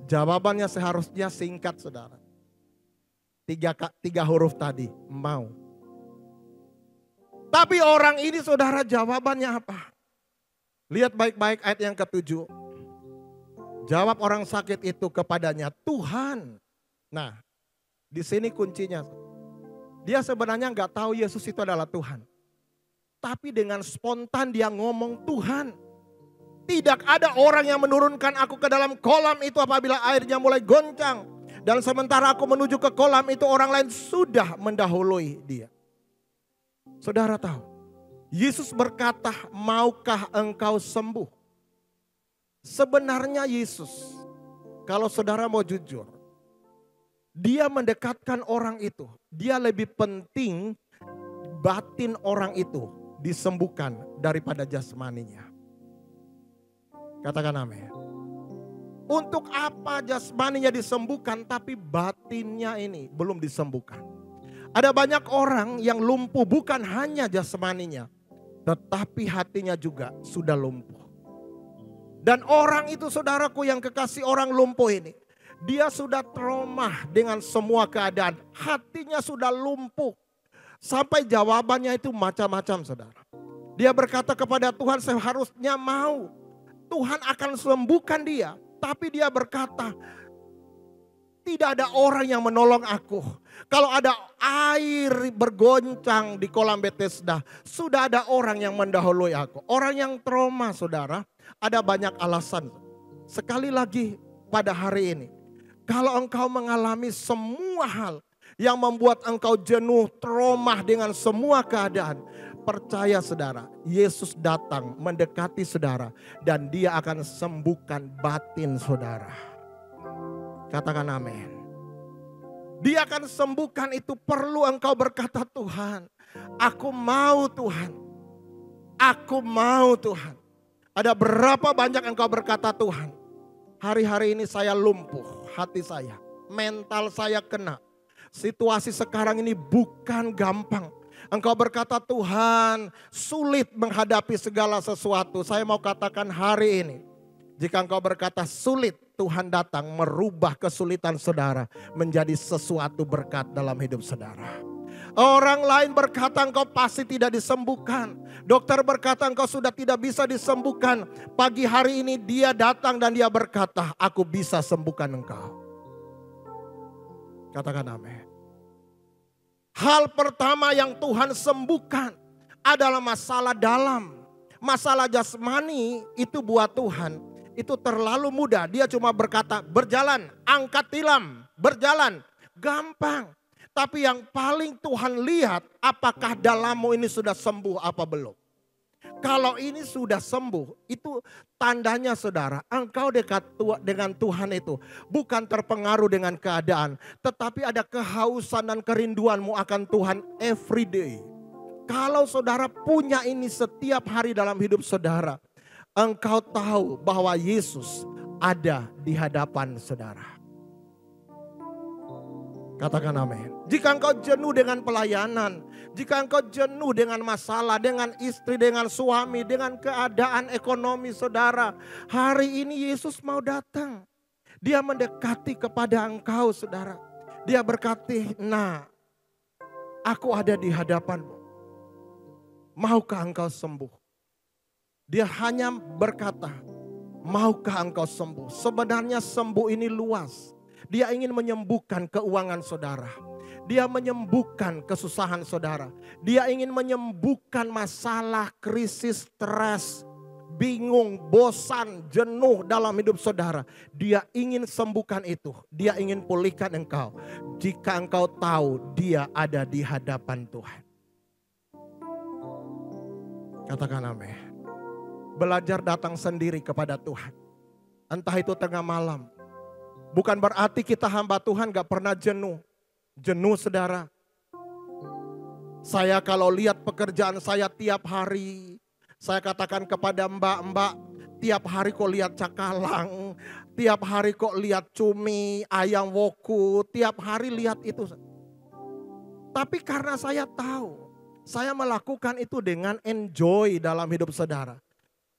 Jawabannya seharusnya singkat, saudara. Tiga huruf tadi, mau. Tapi orang ini, saudara, jawabannya apa? Lihat baik-baik ayat yang ke-7. Jawab orang sakit itu kepadanya, Tuhan. Nah, di sini kuncinya. Dia sebenarnya nggak tahu Yesus itu adalah Tuhan. Tapi dengan spontan dia ngomong Tuhan. Tidak ada orang yang menurunkan aku ke dalam kolam itu apabila airnya mulai goncang. Dan sementara aku menuju ke kolam itu, orang lain sudah mendahului dia. Saudara tahu, Yesus berkata, maukah engkau sembuh? Sebenarnya Yesus, kalau saudara mau jujur, dia mendekatkan orang itu. Dia lebih penting batin orang itu disembuhkan daripada jasmaninya. Katakan amin. Untuk apa jasmaninya disembuhkan tapi batinnya ini belum disembuhkan. Ada banyak orang yang lumpuh bukan hanya jasmaninya, tetapi hatinya juga sudah lumpuh. Dan orang itu, saudaraku yang kekasih, orang lumpuh ini, dia sudah trauma dengan semua keadaan. Hatinya sudah lumpuh. Sampai jawabannya itu macam-macam, saudara. Dia berkata kepada Tuhan, seharusnya mau Tuhan akan sembuhkan dia. Tapi dia berkata, tidak ada orang yang menolong aku. Kalau ada air bergoncang di kolam Bethesda, sudah ada orang yang mendahului aku. Orang yang trauma, saudara, ada banyak alasan. Sekali lagi pada hari ini, kalau engkau mengalami semua hal yang membuat engkau jenuh, trauma dengan semua keadaan, percaya saudara, Yesus datang mendekati saudara dan dia akan sembuhkan batin saudara. Katakan amin. Dia akan sembuhkan, itu perlu engkau berkata, Tuhan, aku mau Tuhan. Aku mau Tuhan. Ada berapa banyak engkau berkata, Tuhan, hari-hari ini saya lumpuh, hati saya, mental saya kena. Situasi sekarang ini bukan gampang. Engkau berkata, Tuhan, sulit menghadapi segala sesuatu. Saya mau katakan hari ini, jika engkau berkata sulit, Tuhan datang merubah kesulitan saudara menjadi sesuatu berkat dalam hidup saudara. Orang lain berkata engkau pasti tidak disembuhkan. Dokter berkata engkau sudah tidak bisa disembuhkan. Pagi hari ini dia datang dan dia berkata, aku bisa sembuhkan engkau. Katakan amin. Hal pertama yang Tuhan sembuhkan adalah masalah dalam. Masalah jasmani itu buat Tuhan itu terlalu mudah. Dia cuma berkata berjalan, angkat tilam, berjalan. Gampang. Tapi yang paling Tuhan lihat, apakah dalammu ini sudah sembuh apa belum. Kalau ini sudah sembuh, itu tandanya saudara, engkau dekat dengan Tuhan itu bukan terpengaruh dengan keadaan, tetapi ada kehausan dan kerinduanmu akan Tuhan every day. Kalau saudara punya ini setiap hari dalam hidup saudara, engkau tahu bahwa Yesus ada di hadapan saudara. Katakan amin. Jika engkau jenuh dengan pelayanan, jika engkau jenuh dengan masalah, dengan istri, dengan suami, dengan keadaan ekonomi saudara, hari ini Yesus mau datang. Dia mendekati kepada engkau saudara. Dia berkati, nah, aku ada di hadapanmu. Maukah engkau sembuh? Dia hanya berkata, maukah engkau sembuh? Sebenarnya sembuh ini luas. Dia ingin menyembuhkan keuangan saudara. Dia menyembuhkan kesusahan saudara. Dia ingin menyembuhkan masalah, krisis, stres, bingung, bosan, jenuh dalam hidup saudara. Dia ingin sembuhkan itu. Dia ingin pulihkan engkau. Jika engkau tahu dia ada di hadapan Tuhan. Katakan amin. Belajar datang sendiri kepada Tuhan. Entah itu tengah malam. Bukan berarti kita hamba Tuhan gak pernah jenuh. Jenuh saudara. Saya kalau lihat pekerjaan saya tiap hari. Saya katakan kepada mbak-mbak. Tiap hari kok lihat cakalang. Tiap hari kok lihat cumi, ayam woku. Tiap hari lihat itu. Tapi karena saya tahu. Saya melakukan itu dengan enjoy dalam hidup saudara.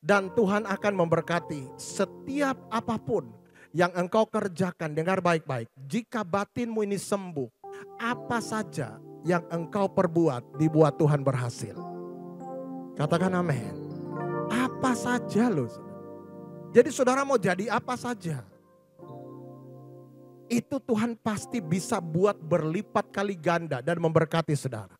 Dan Tuhan akan memberkati setiap apapun yang engkau kerjakan. Dengar baik-baik. Jika batinmu ini sembuh, apa saja yang engkau perbuat dibuat Tuhan berhasil. Katakan amin. Apa saja loh. Jadi saudara mau jadi apa saja. Itu Tuhan pasti bisa buat berlipat kali ganda dan memberkati saudara.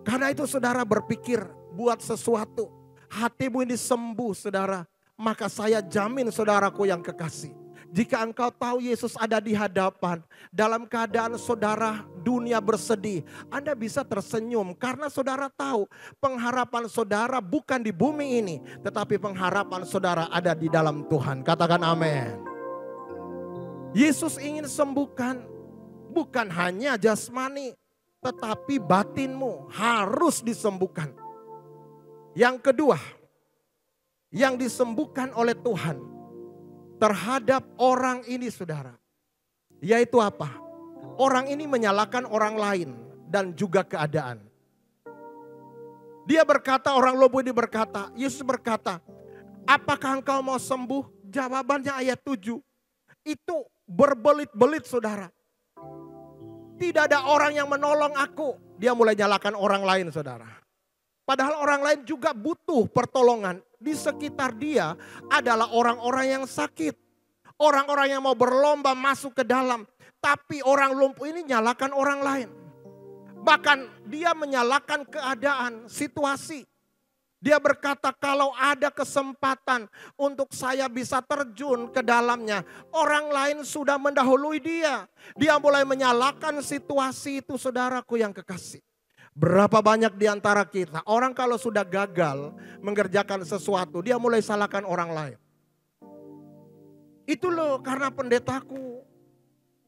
Karena itu saudara berpikir buat sesuatu. Hatimu ini sembuh saudara. Maka saya jamin saudaraku yang kekasih. Jika engkau tahu Yesus ada di hadapan. Dalam keadaan saudara dunia bersedih. Anda bisa tersenyum karena saudara tahu. Pengharapan saudara bukan di bumi ini. Tetapi pengharapan saudara ada di dalam Tuhan. Katakan amin. Yesus ingin sembuhkan. Bukan hanya jasmani. Tetapi batinmu harus disembuhkan. Yang kedua, yang disembuhkan oleh Tuhan terhadap orang ini saudara. Yaitu apa? Orang ini menyalahkan orang lain dan juga keadaan. Dia berkata, orang lumpuh ini berkata, Yesus berkata, apakah engkau mau sembuh? Jawabannya ayat 7. Itu berbelit-belit saudara. Tidak ada orang yang menolong aku. Dia mulai nyalakan orang lain saudara. Padahal orang lain juga butuh pertolongan. Di sekitar dia adalah orang-orang yang sakit. Orang-orang yang mau berlomba masuk ke dalam. Tapi orang lumpuh ini nyalakan orang lain. Bahkan dia menyalakan keadaan, situasi. Dia berkata kalau ada kesempatan untuk saya bisa terjun ke dalamnya. Orang lain sudah mendahului dia. Dia mulai menyalakan situasi itu saudaraku yang kekasih. Berapa banyak di antara kita, orang kalau sudah gagal mengerjakan sesuatu, dia mulai salahkan orang lain. Itu loh karena pendetaku,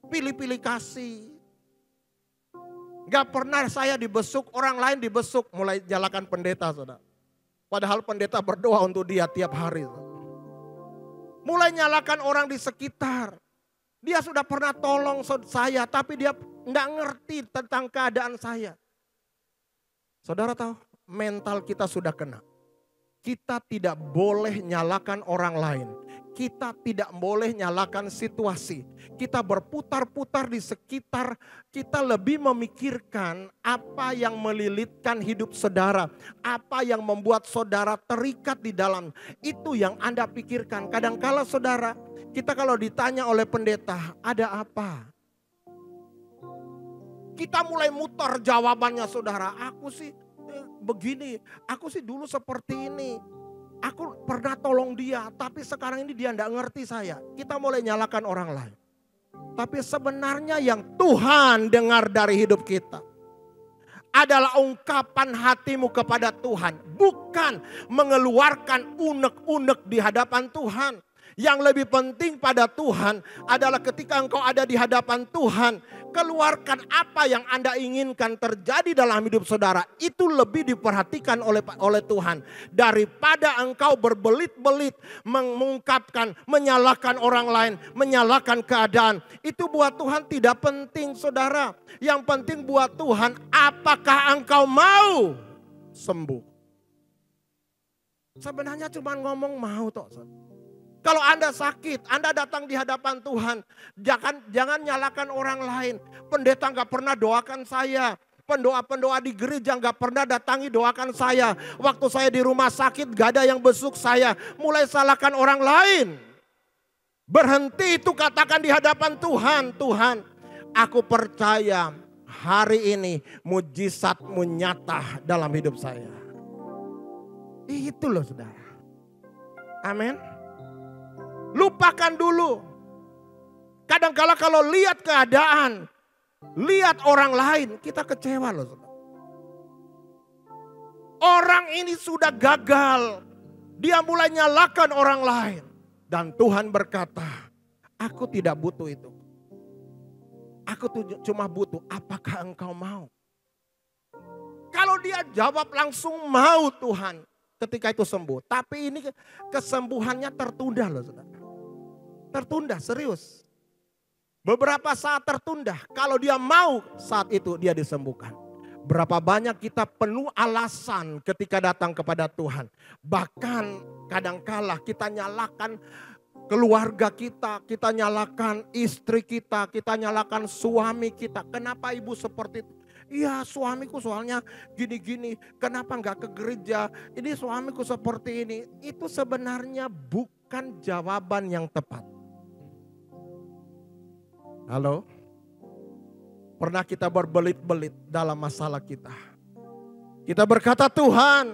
pilih-pilih kasih. Gak pernah saya dibesuk, orang lain dibesuk, mulai nyalakan pendeta saudara. Padahal pendeta berdoa untuk dia tiap hari. Mulai nyalakan orang di sekitar. Dia sudah pernah tolong saya, tapi dia gak ngerti tentang keadaan saya. Saudara tahu, mental kita sudah kena. Kita tidak boleh nyalakan orang lain. Kita tidak boleh nyalakan situasi. Kita berputar-putar di sekitar, kita lebih memikirkan apa yang melilitkan hidup saudara. Apa yang membuat saudara terikat di dalam. Itu yang Anda pikirkan. Kadang-kala saudara, kita kalau ditanya oleh pendeta, ada apa? Kita mulai muter jawabannya saudara. Aku sih begini, aku sih dulu seperti ini. Aku pernah tolong dia, tapi sekarang ini dia tidak ngerti saya. Kita mulai nyalakan orang lain. Tapi sebenarnya yang Tuhan dengar dari hidup kita adalah ungkapan hatimu kepada Tuhan. Bukan mengeluarkan unek-unek di hadapan Tuhan. Yang lebih penting pada Tuhan adalah ketika engkau ada di hadapan Tuhan, keluarkan apa yang Anda inginkan terjadi dalam hidup saudara. Itu lebih diperhatikan oleh Tuhan. Daripada engkau berbelit-belit mengungkapkan, menyalahkan orang lain, menyalahkan keadaan. Itu buat Tuhan tidak penting saudara. Yang penting buat Tuhan, apakah engkau mau sembuh? Sebenarnya cuma ngomong mau toh. Kalau Anda sakit, Anda datang di hadapan Tuhan. Jangan nyalakan orang lain. Pendeta gak pernah doakan saya. Pendoa-pendoa di gereja gak pernah datangi doakan saya. Waktu saya di rumah sakit gak ada yang besuk saya. Mulai salahkan orang lain. Berhenti itu katakan di hadapan Tuhan. Tuhan, aku percaya hari ini mujizat-Mu nyata dalam hidup saya. Itu loh saudara. Amin. Lupakan dulu. Kadang-kala kalau lihat keadaan, lihat orang lain, kita kecewa loh. Orang ini sudah gagal. Dia mulai nyalakan orang lain. Dan Tuhan berkata, aku tidak butuh itu. Aku cuma butuh, apakah engkau mau? Kalau dia jawab langsung mau Tuhan. Ketika itu sembuh. Tapi ini kesembuhannya tertunda loh saudara. Tertunda serius. Beberapa saat tertunda. Kalau dia mau saat itu dia disembuhkan. Berapa banyak kita penuh alasan ketika datang kepada Tuhan. Bahkan kadangkala kita nyalakan keluarga kita nyalakan istri kita nyalakan suami kita. Kenapa ibu seperti itu? Iya suamiku soalnya gini-gini, kenapa nggak ke gereja? Ini suamiku seperti ini. Itu sebenarnya bukan jawaban yang tepat. Halo? Pernah kita berbelit-belit dalam masalah kita. Kita berkata, Tuhan,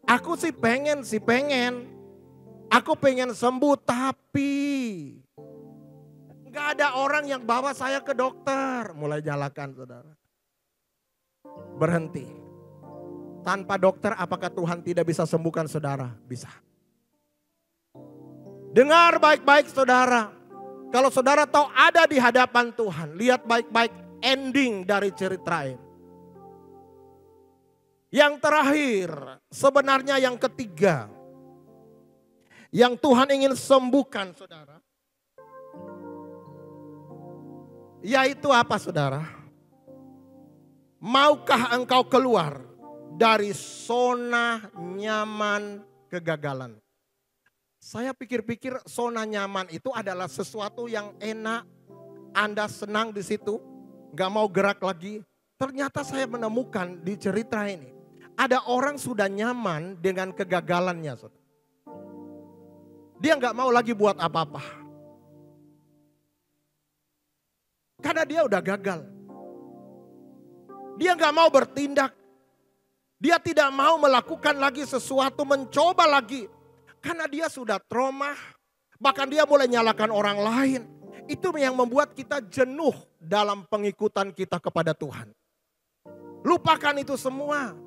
aku sih pengen. Aku pengen sembuh tapi gak ada orang yang bawa saya ke dokter. Mulai nyalakan saudara. Berhenti. Tanpa dokter apakah Tuhan tidak bisa sembuhkan saudara? Bisa. Dengar baik-baik saudara. Kalau saudara tahu ada di hadapan Tuhan, lihat baik-baik ending dari cerita ini. Yang terakhir, sebenarnya yang ketiga, yang Tuhan ingin sembuhkan saudara. Yaitu apa saudara? Maukah engkau keluar dari zona nyaman kegagalan? Saya pikir-pikir zona nyaman itu adalah sesuatu yang enak. Anda senang di situ, gak mau gerak lagi. Ternyata saya menemukan di cerita ini. Ada orang sudah nyaman dengan kegagalannya. Dia gak mau lagi buat apa-apa. Karena dia udah gagal. Dia gak mau bertindak. Dia tidak mau melakukan lagi sesuatu, mencoba lagi. Karena dia sudah trauma, bahkan dia mulai nyalakan orang lain. Itu yang membuat kita jenuh dalam pengikutan kita kepada Tuhan. Lupakan itu semua.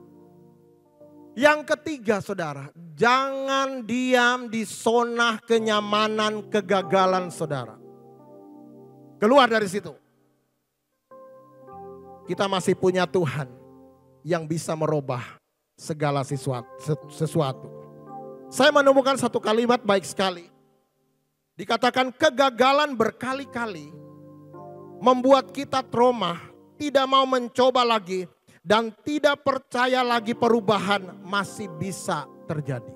Yang ketiga saudara, jangan diam di zona kenyamanan kegagalan saudara. Keluar dari situ. Kita masih punya Tuhan yang bisa merubah segala sesuatu. Saya menemukan satu kalimat baik sekali. Dikatakan kegagalan berkali-kali membuat kita trauma, tidak mau mencoba lagi, dan tidak percaya lagi perubahan masih bisa terjadi.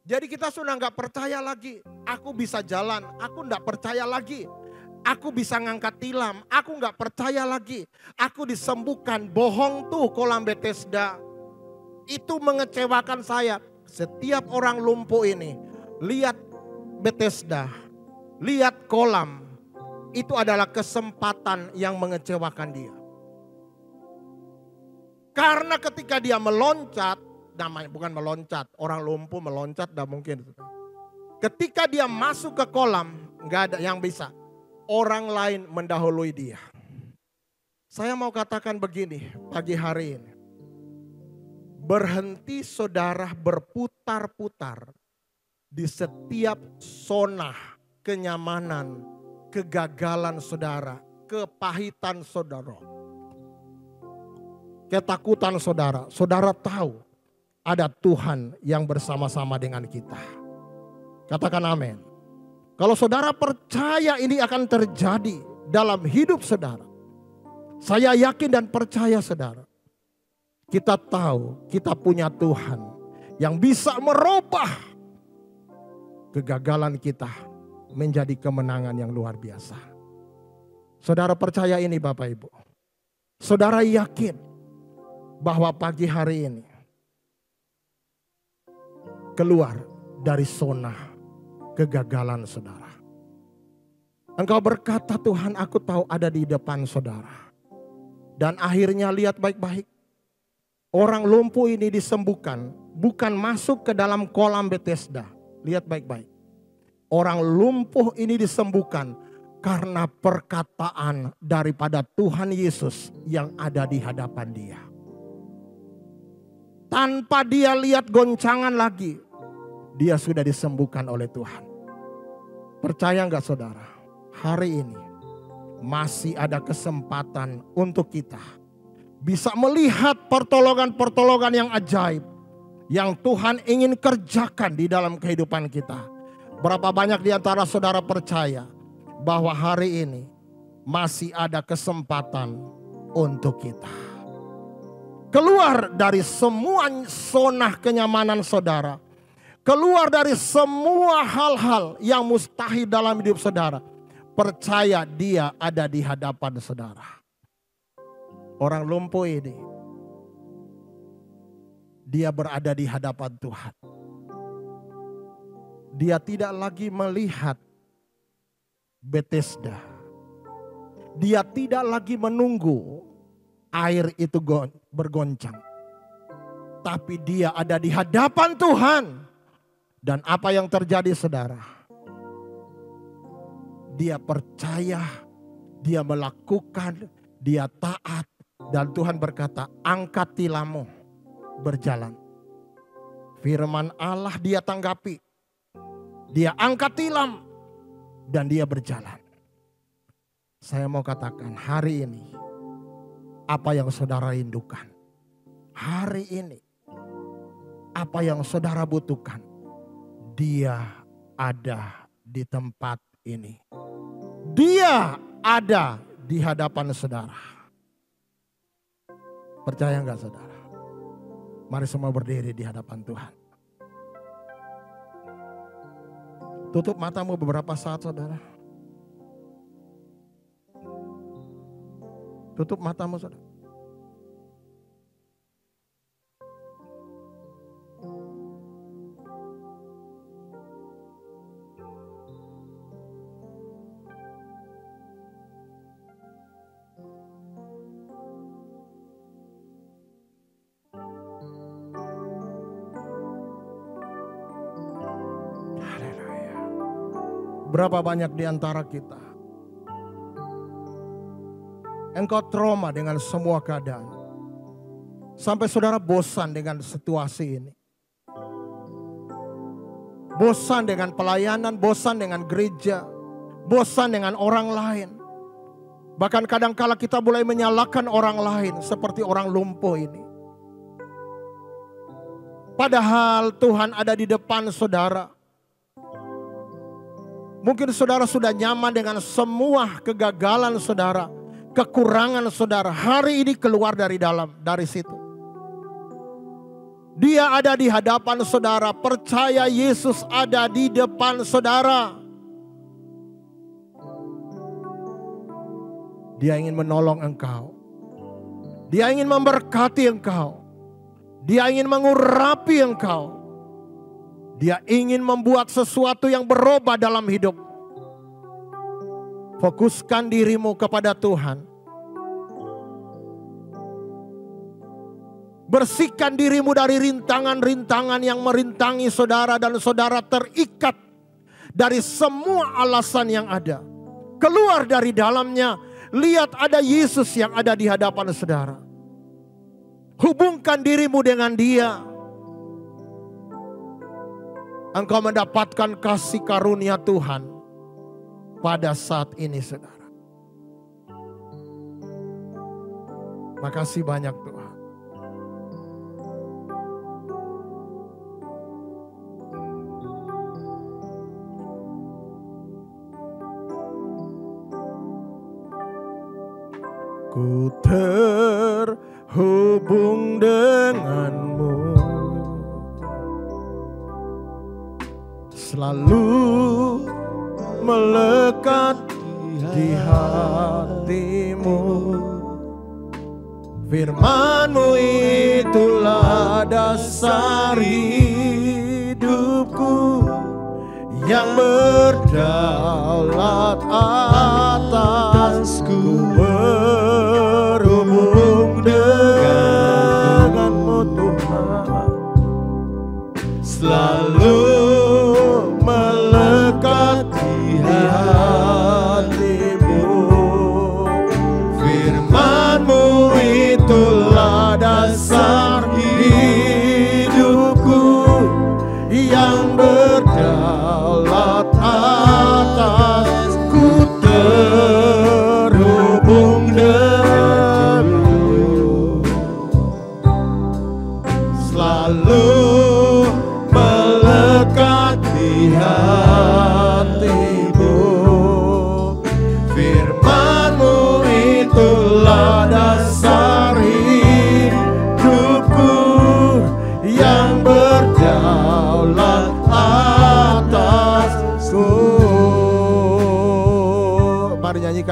Jadi kita sudah gak percaya lagi, aku bisa jalan, aku gak percaya lagi. Aku bisa ngangkat tilam, aku gak percaya lagi. Aku disembuhkan, bohong tuh kolam Bethesda. Itu mengecewakan saya. Setiap orang lumpuh ini, lihat Bethesda, lihat kolam, itu adalah kesempatan yang mengecewakan dia. Karena ketika dia meloncat, namanya bukan meloncat, orang lumpuh meloncat tidak mungkin. Ketika dia masuk ke kolam, nggak ada yang bisa. Orang lain mendahului dia. Saya mau katakan begini pagi hari ini. Berhenti saudara berputar-putar di setiap zona kenyamanan, kegagalan saudara, kepahitan saudara, ketakutan saudara. Saudara tahu ada Tuhan yang bersama-sama dengan kita. Katakan amin. Kalau saudara percaya ini akan terjadi dalam hidup saudara, saya yakin dan percaya saudara. Kita tahu kita punya Tuhan yang bisa merubah kegagalan kita menjadi kemenangan yang luar biasa. Saudara percaya ini Bapak Ibu. Saudara yakin bahwa pagi hari ini keluar dari zona kegagalan saudara. Engkau berkata Tuhan aku tahu ada di depan saudara. Dan akhirnya lihat baik-baik. Orang lumpuh ini disembuhkan, bukan masuk ke dalam kolam Bethesda. Lihat baik-baik. Orang lumpuh ini disembuhkan karena perkataan daripada Tuhan Yesus yang ada di hadapan dia. Tanpa dia lihat goncangan lagi, dia sudah disembuhkan oleh Tuhan. Percaya enggak saudara? Hari ini masih ada kesempatan untuk kita bisa melihat pertolongan-pertolongan yang ajaib yang Tuhan ingin kerjakan di dalam kehidupan kita. Berapa banyak di antara saudara percaya bahwa hari ini masih ada kesempatan untuk kita keluar dari semua zona kenyamanan saudara. Keluar dari semua hal-hal yang mustahil dalam hidup saudara. Percaya dia ada di hadapan saudara. Orang lumpuh ini, dia berada di hadapan Tuhan. Dia tidak lagi melihat Bethesda. Dia tidak lagi menunggu air itu bergoncang. Tapi dia ada di hadapan Tuhan. Dan apa yang terjadi saudara? Dia percaya, dia melakukan, dia taat. Dan Tuhan berkata, angkat tilammu, berjalan. Firman Allah dia tanggapi. Dia angkat tilam dan dia berjalan. Saya mau katakan hari ini, apa yang saudara rindukan? Hari ini, apa yang saudara butuhkan? Dia ada di tempat ini. Dia ada di hadapan saudara. Percaya enggak saudara? Mari semua berdiri di hadapan Tuhan. Tutup matamu beberapa saat saudara. Tutup matamu saudara. Berapa banyak di antara kita engkau trauma dengan semua keadaan. Sampai saudara bosan dengan situasi ini. Bosan dengan pelayanan, bosan dengan gereja, bosan dengan orang lain. Bahkan kadang-kala kita mulai menyalahkan orang lain seperti orang lumpuh ini. Padahal Tuhan ada di depan saudara. Mungkin saudara sudah nyaman dengan semua kegagalan saudara, kekurangan saudara. Hari ini keluar dari situ. Dia ada di hadapan saudara. Percaya Yesus ada di depan saudara. Dia ingin menolong engkau. Dia ingin memberkati engkau. Dia ingin mengurapi engkau. Dia ingin membuat sesuatu yang berubah dalam hidup. Fokuskan dirimu kepada Tuhan. Bersihkan dirimu dari rintangan-rintangan yang merintangi saudara dan saudara terikat dari semua alasan yang ada. Keluar dari dalamnya, lihat ada Yesus yang ada di hadapan saudara. Hubungkan dirimu dengan Dia. Engkau mendapatkan kasih karunia Tuhan pada saat ini saudara. Makasih banyak Tuhan. Ku terhubung denganmu. Selalu melekat di hatimu. Firman-Mu itulah dasar hidupku yang berdaulat atasku. Berhubung denganmu Tuhan, selalu melekat di hatimu. Firman-Mu itulah dasar hidup.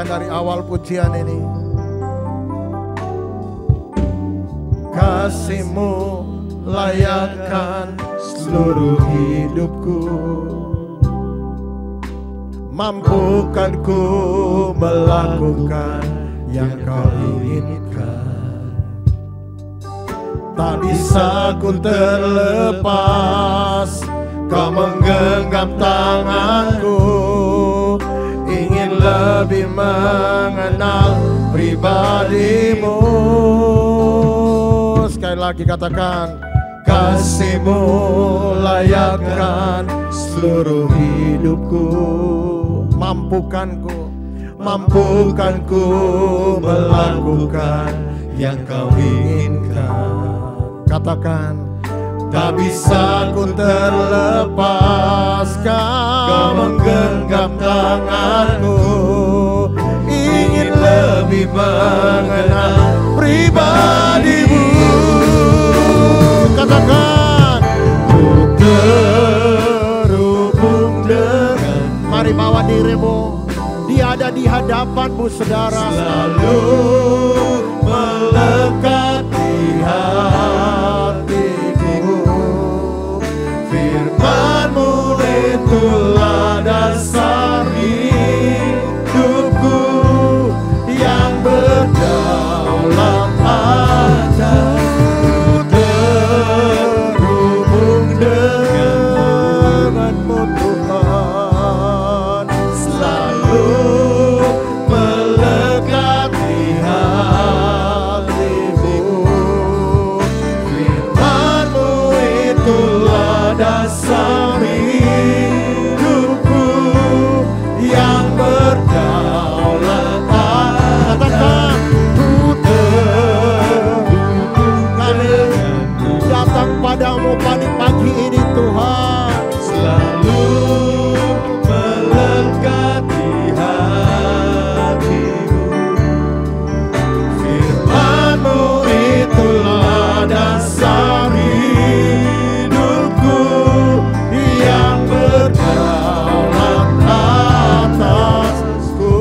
dari awal pujian ini. Kasih-Mu layakkan seluruh hidupku. Mampukan ku melakukan yang Kau inginkan. Tak bisa ku terlepas, Kau menggenggam tanganku. Ingin lebih mengenal pribadi-Mu. Sekali lagi katakan, kasih-Mu layakkan seluruh hidupku. Mampukan ku melakukan yang Kau inginkan. Katakan, tak bisa ku terlepas, Kau menggenggam tanganku. Ingin lebih mengenal pribadi-Mu. Katakan, ku terhubung dengan. Mari bawa dirimu. Dia ada di hadapan-Mu, saudara. Selalu melekat di hatiku. Firman-Mu itulah dasar hidupku yang berdaulat atas. Terhubung dengan-Mu Tuhan. Selalu melekat di hatimu. Firman-Mu itulah dasar hidupku yang berdaulat. Katakan, ku terhubung datang padamu pagi ini Tuhan. Selalu melekat di hatimu. Firman-Mu itulah dasar hidupku yang berdaulat atasku.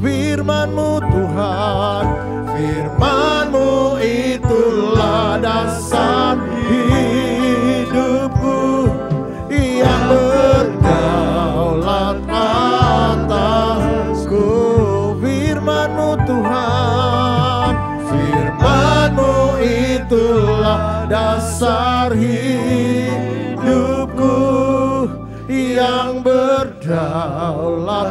Firman-Mu Tuhan, firman-Mu itulah dasar hidupku yang berdaulat atasku. Firman-Mu Tuhan, firman-Mu itulah dasar hidupku yang berdaulat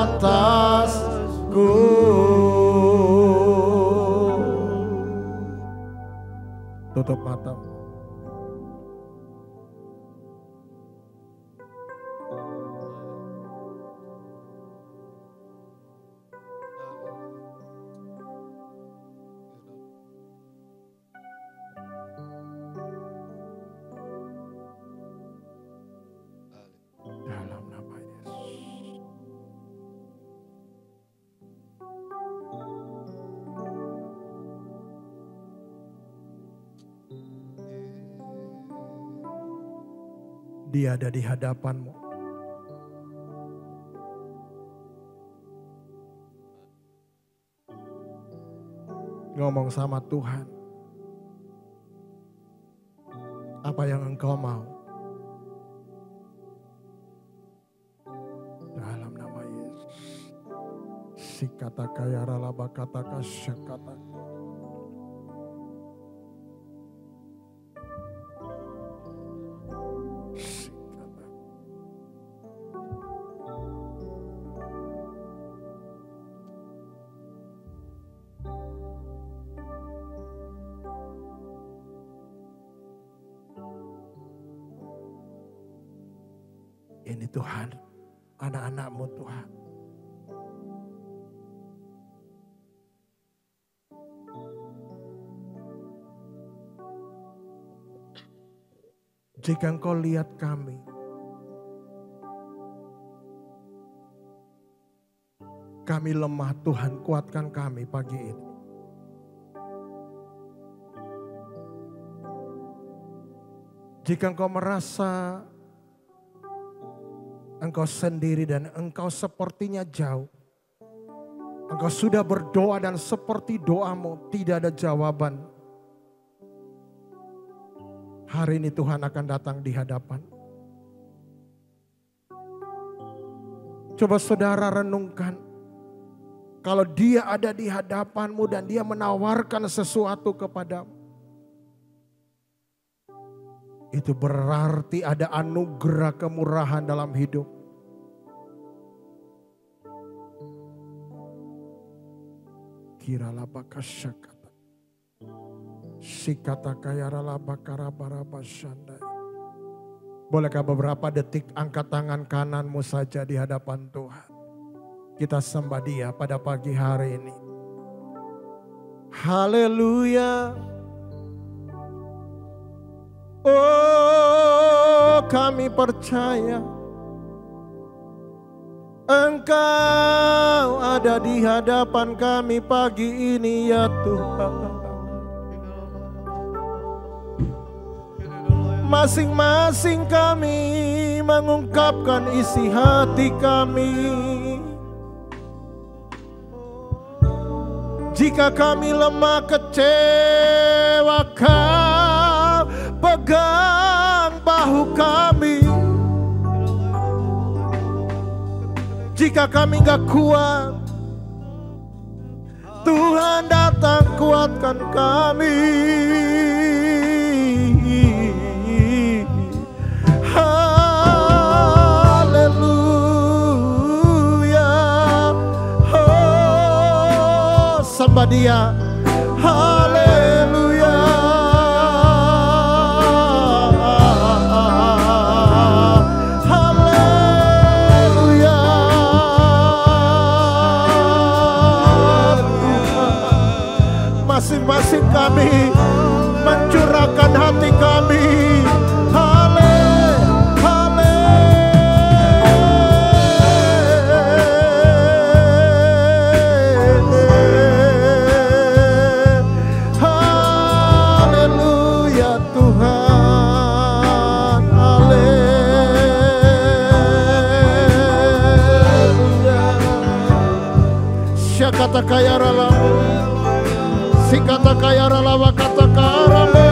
atasku. Tutup matamu. Dalam nama Yesus. Dia ada di hadapan-Mu. Ngomong sama Tuhan. Apa yang Engkau mau? Dalam nama Yesus. Sikata kaya ralaba kata kasyakata. Ini Tuhan, anak-anak-Mu Tuhan. Jika Engkau lihat kami, kami lemah, Tuhan kuatkan kami pagi ini. Jika Engkau merasa Engkau sendiri dan Engkau sepertinya jauh, Engkau sudah berdoa dan seperti doamu tidak ada jawaban. Hari ini Tuhan akan datang di hadapan. Coba saudara renungkan. Kalau dia ada di hadapanmu dan dia menawarkan sesuatu kepadamu. Itu berarti ada anugerah kemurahan dalam hidup. Kira laba kasyakata. Sikata kayara laba karabaraba syandai. Bolehkah beberapa detik angkat tangan kananmu saja di hadapan Tuhan. Kita sembah Dia pada pagi hari ini. Haleluya. Oh, kami percaya Engkau ada di hadapan kami pagi ini ya Tuhan. Masing-masing kami mengungkapkan isi hati kami. Jika kami lemah kecewa, Kau pegang bahu kami. Jika kami gak kuat, Tuhan datang kuatkan kami. Haleluya. Oh, sembah Dia. Haleluya. Masing-masing kami mencurahkan hati kami. Haleluya Tuhan. Haleluya. Syakata kaya ralamu. Sikata kaya ralawa kata karamu.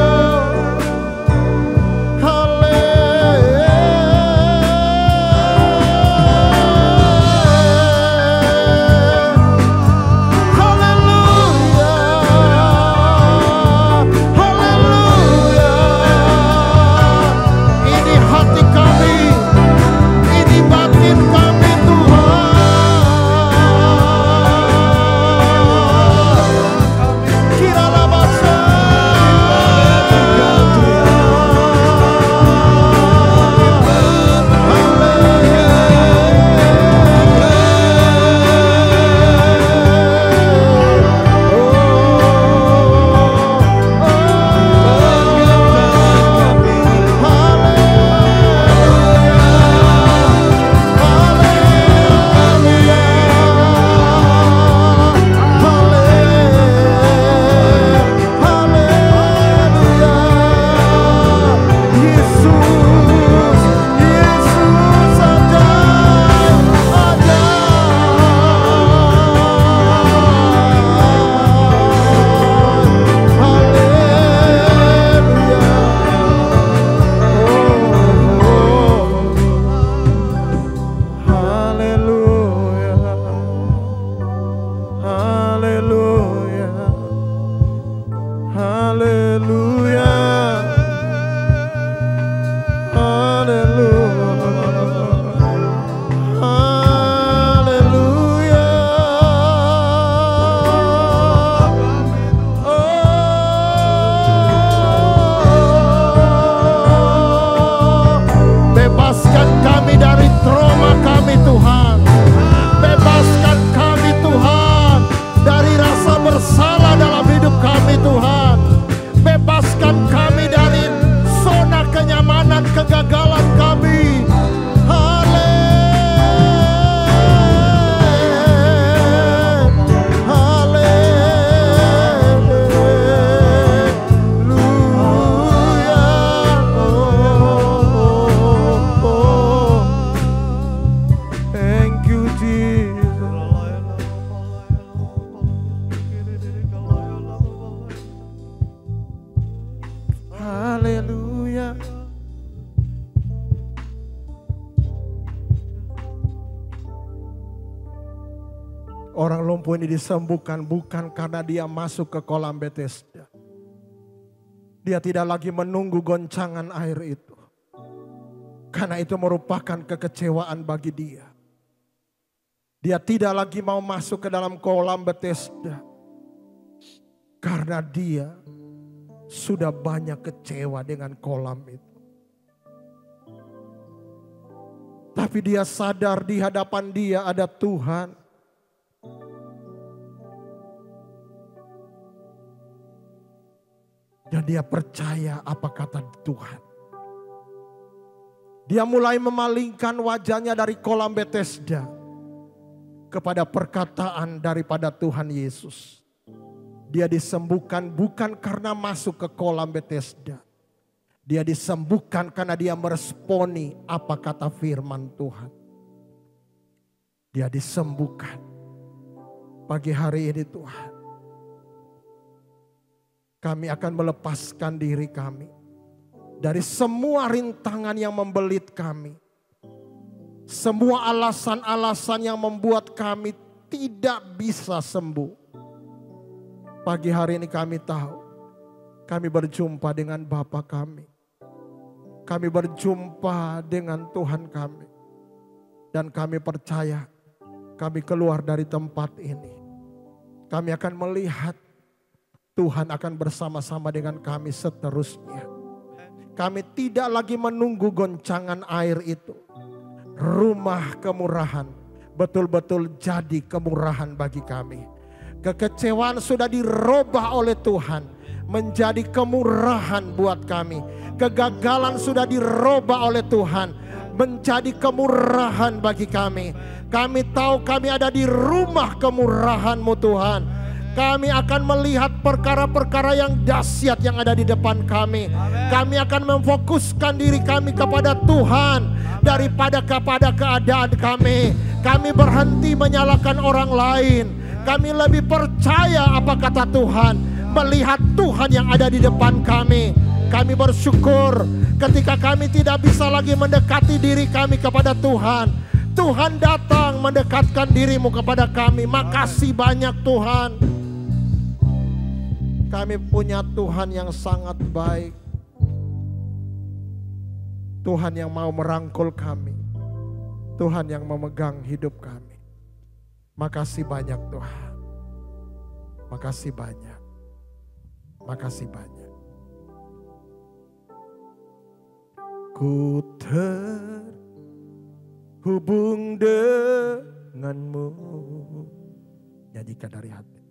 Orang lumpuh ini disembuhkan bukan karena dia masuk ke kolam Bethesda. Dia tidak lagi menunggu goncangan air itu. Karena itu merupakan kekecewaan bagi dia. Dia tidak lagi mau masuk ke dalam kolam Bethesda. Karena dia sudah banyak kecewa dengan kolam itu. Tapi dia sadar di hadapan dia ada Tuhan. Dan dia percaya apa kata Tuhan. Dia mulai memalingkan wajahnya dari kolam Bethesda kepada perkataan daripada Tuhan Yesus. Dia disembuhkan bukan karena masuk ke kolam Bethesda. Dia disembuhkan karena dia meresponi apa kata firman Tuhan. Dia disembuhkan. Pagi hari ini Tuhan, kami akan melepaskan diri kami dari semua rintangan yang membelit kami. Semua alasan-alasan yang membuat kami tidak bisa sembuh. Pagi hari ini kami tahu, kami berjumpa dengan Bapa kami. Kami berjumpa dengan Tuhan kami. Dan kami percaya, kami keluar dari tempat ini. Kami akan melihat Tuhan akan bersama-sama dengan kami seterusnya. Kami tidak lagi menunggu goncangan air itu. Rumah kemurahan betul-betul jadi kemurahan bagi kami. Kekecewaan sudah dirubah oleh Tuhan menjadi kemurahan buat kami. Kegagalan sudah dirubah oleh Tuhan menjadi kemurahan bagi kami. Kami tahu kami ada di rumah kemurahan-Mu Tuhan. Kami akan melihat perkara-perkara yang dahsyat yang ada di depan kami. Kami akan memfokuskan diri kami kepada Tuhan daripada kepada keadaan kami. Kami berhenti menyalahkan orang lain. Kami lebih percaya apa kata Tuhan, melihat Tuhan yang ada di depan kami. Kami bersyukur ketika kami tidak bisa lagi mendekati diri kami kepada Tuhan. Tuhan datang mendekatkan diri-Mu kepada kami. Makasih banyak Tuhan. Kami punya Tuhan yang sangat baik. Tuhan yang mau merangkul kami. Tuhan yang memegang hidup kami. Makasih banyak Tuhan. Makasih banyak. Makasih banyak. Ku terhubung denganmu. Nyanyikan dari hati.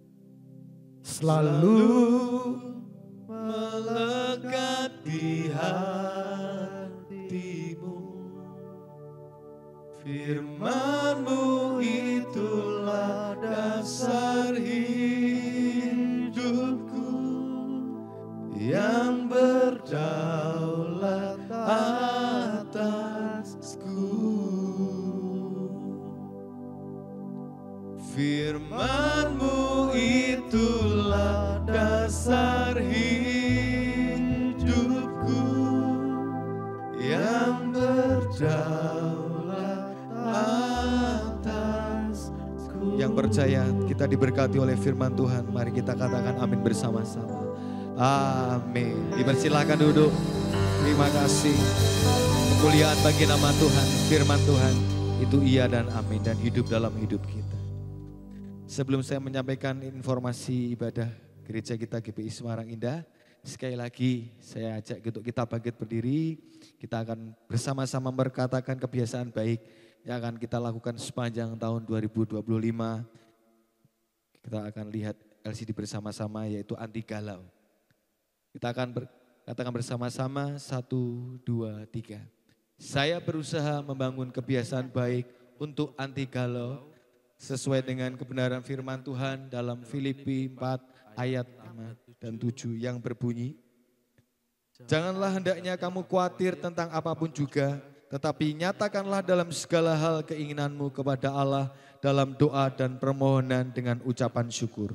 Selalu melekat di hatimu. Firman-Mu itulah dasar hidupku, yang berdaulat atasku. Firman-Mu itulah dasar hidupku, yang berdaulat atasku. Yang percaya kita diberkati oleh firman Tuhan. Mari kita katakan amin bersama-sama. Amin. Dipersilakan duduk. Terima kasih. Kemuliaan bagi nama Tuhan. Firman Tuhan itu iya dan amin, dan hidup dalam hidup kita. Sebelum saya menyampaikan informasi ibadah gereja kita GPI Semarang Indah, sekali lagi saya ajak untuk kita bangkit berdiri. Kita akan bersama-sama berkatakan kebiasaan baik yang akan kita lakukan sepanjang tahun 2025. Kita akan lihat LCD bersama-sama, yaitu anti galau. Kita akan katakan bersama-sama 1, 2, 3. Saya berusaha membangun kebiasaan baik untuk anti galau sesuai dengan kebenaran firman Tuhan dalam Filipi 4 ayat 5 dan 7 yang berbunyi, janganlah hendaknya kamu khawatir tentang apapun juga, tetapi nyatakanlah dalam segala hal keinginanmu kepada Allah dalam doa dan permohonan dengan ucapan syukur.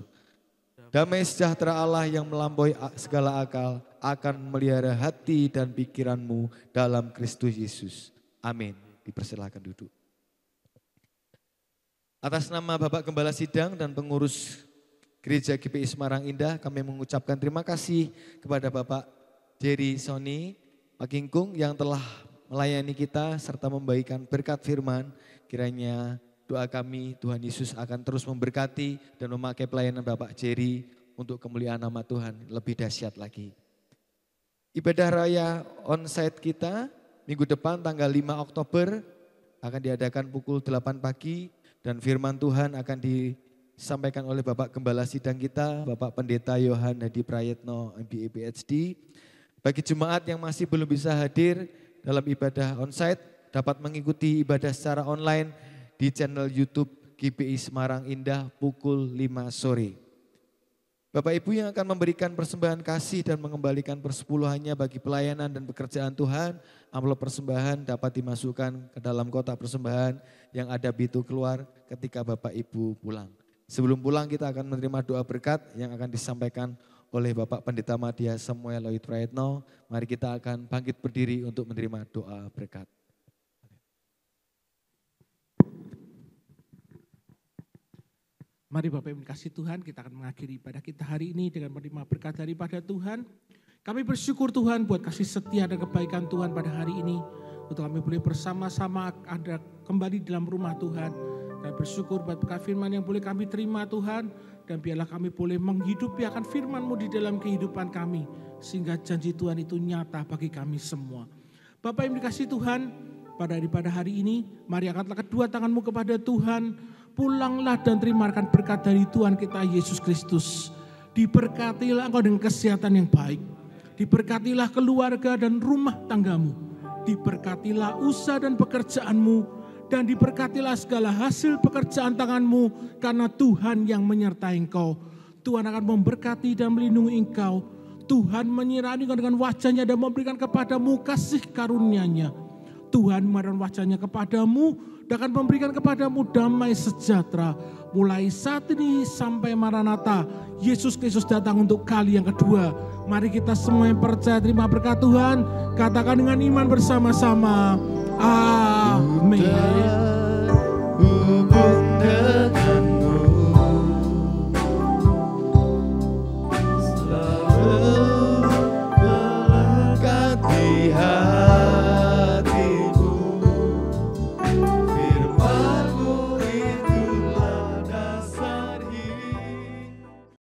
Damai sejahtera Allah yang melampaui segala akal akan memelihara hati dan pikiranmu dalam Kristus Yesus. Amin. Dipersilakan duduk. Atas nama Bapak Gembala Sidang dan pengurus Gereja GPI Semarang Indah, kami mengucapkan terima kasih kepada Bapak Jerry Sony Pak Kingkung yang telah melayani kita serta membagikan berkat firman. Kiranya doa kami Tuhan Yesus akan terus memberkati dan memakai pelayanan Bapak Jerry untuk kemuliaan nama Tuhan lebih dahsyat lagi. Ibadah raya onsite kita minggu depan tanggal 5 Oktober akan diadakan pukul 8 pagi dan firman Tuhan akan disampaikan oleh Bapak Gembala Sidang kita, Bapak Pendeta Yohan Hadi Prayetno MBA PhD. Bagi jemaat yang masih belum bisa hadir dalam ibadah onsite dapat mengikuti ibadah secara online di channel YouTube GPI Semarang Indah pukul 5 sore. Bapak Ibu yang akan memberikan persembahan kasih dan mengembalikan persepuluhannya bagi pelayanan dan pekerjaan Tuhan, amplop persembahan dapat dimasukkan ke dalam kotak persembahan yang ada pintu keluar ketika Bapak Ibu pulang. Sebelum pulang kita akan menerima doa berkat yang akan disampaikan oleh Bapak Pendeta Matias Samuel Lloyd Prayetno. Mari kita akan bangkit berdiri untuk menerima doa berkat. Mari Bapak Ibu kasih Tuhan, kita akan mengakhiri ibadah kita hari ini dengan menerima berkat daripada Tuhan. Kami bersyukur Tuhan buat kasih setia dan kebaikan Tuhan pada hari ini. Untuk kami boleh bersama-sama ada kembali dalam rumah Tuhan. Kami bersyukur buat berkat firman yang boleh kami terima Tuhan. Dan biarlah kami boleh menghidupi akan firman-Mu di dalam kehidupan kami. Sehingga janji Tuhan itu nyata bagi kami semua. Bapak yang dikasih Tuhan, pada hari ini, mari angkatlah kedua tangan-Mu kepada Tuhan. Pulanglah dan terimakan berkat dari Tuhan kita Yesus Kristus. Diberkatilah engkau dengan kesehatan yang baik. Diberkatilah keluarga dan rumah tanggamu. Diberkatilah usaha dan pekerjaanmu. Dan diberkatilah segala hasil pekerjaan tanganmu. Karena Tuhan yang menyertai engkau. Tuhan akan memberkati dan melindungi engkau. Tuhan menyirami engkau dengan wajahnya dan memberikan kepadamu kasih karunia-Nya. Tuhan memberikan wajahnya kepadamu dan akan memberikan kepadamu damai sejahtera. Mulai saat ini sampai Maranatha, Yesus Kristus datang untuk kali yang kedua. Mari kita semua yang percaya terima berkat Tuhan, katakan dengan iman bersama-sama. Amin.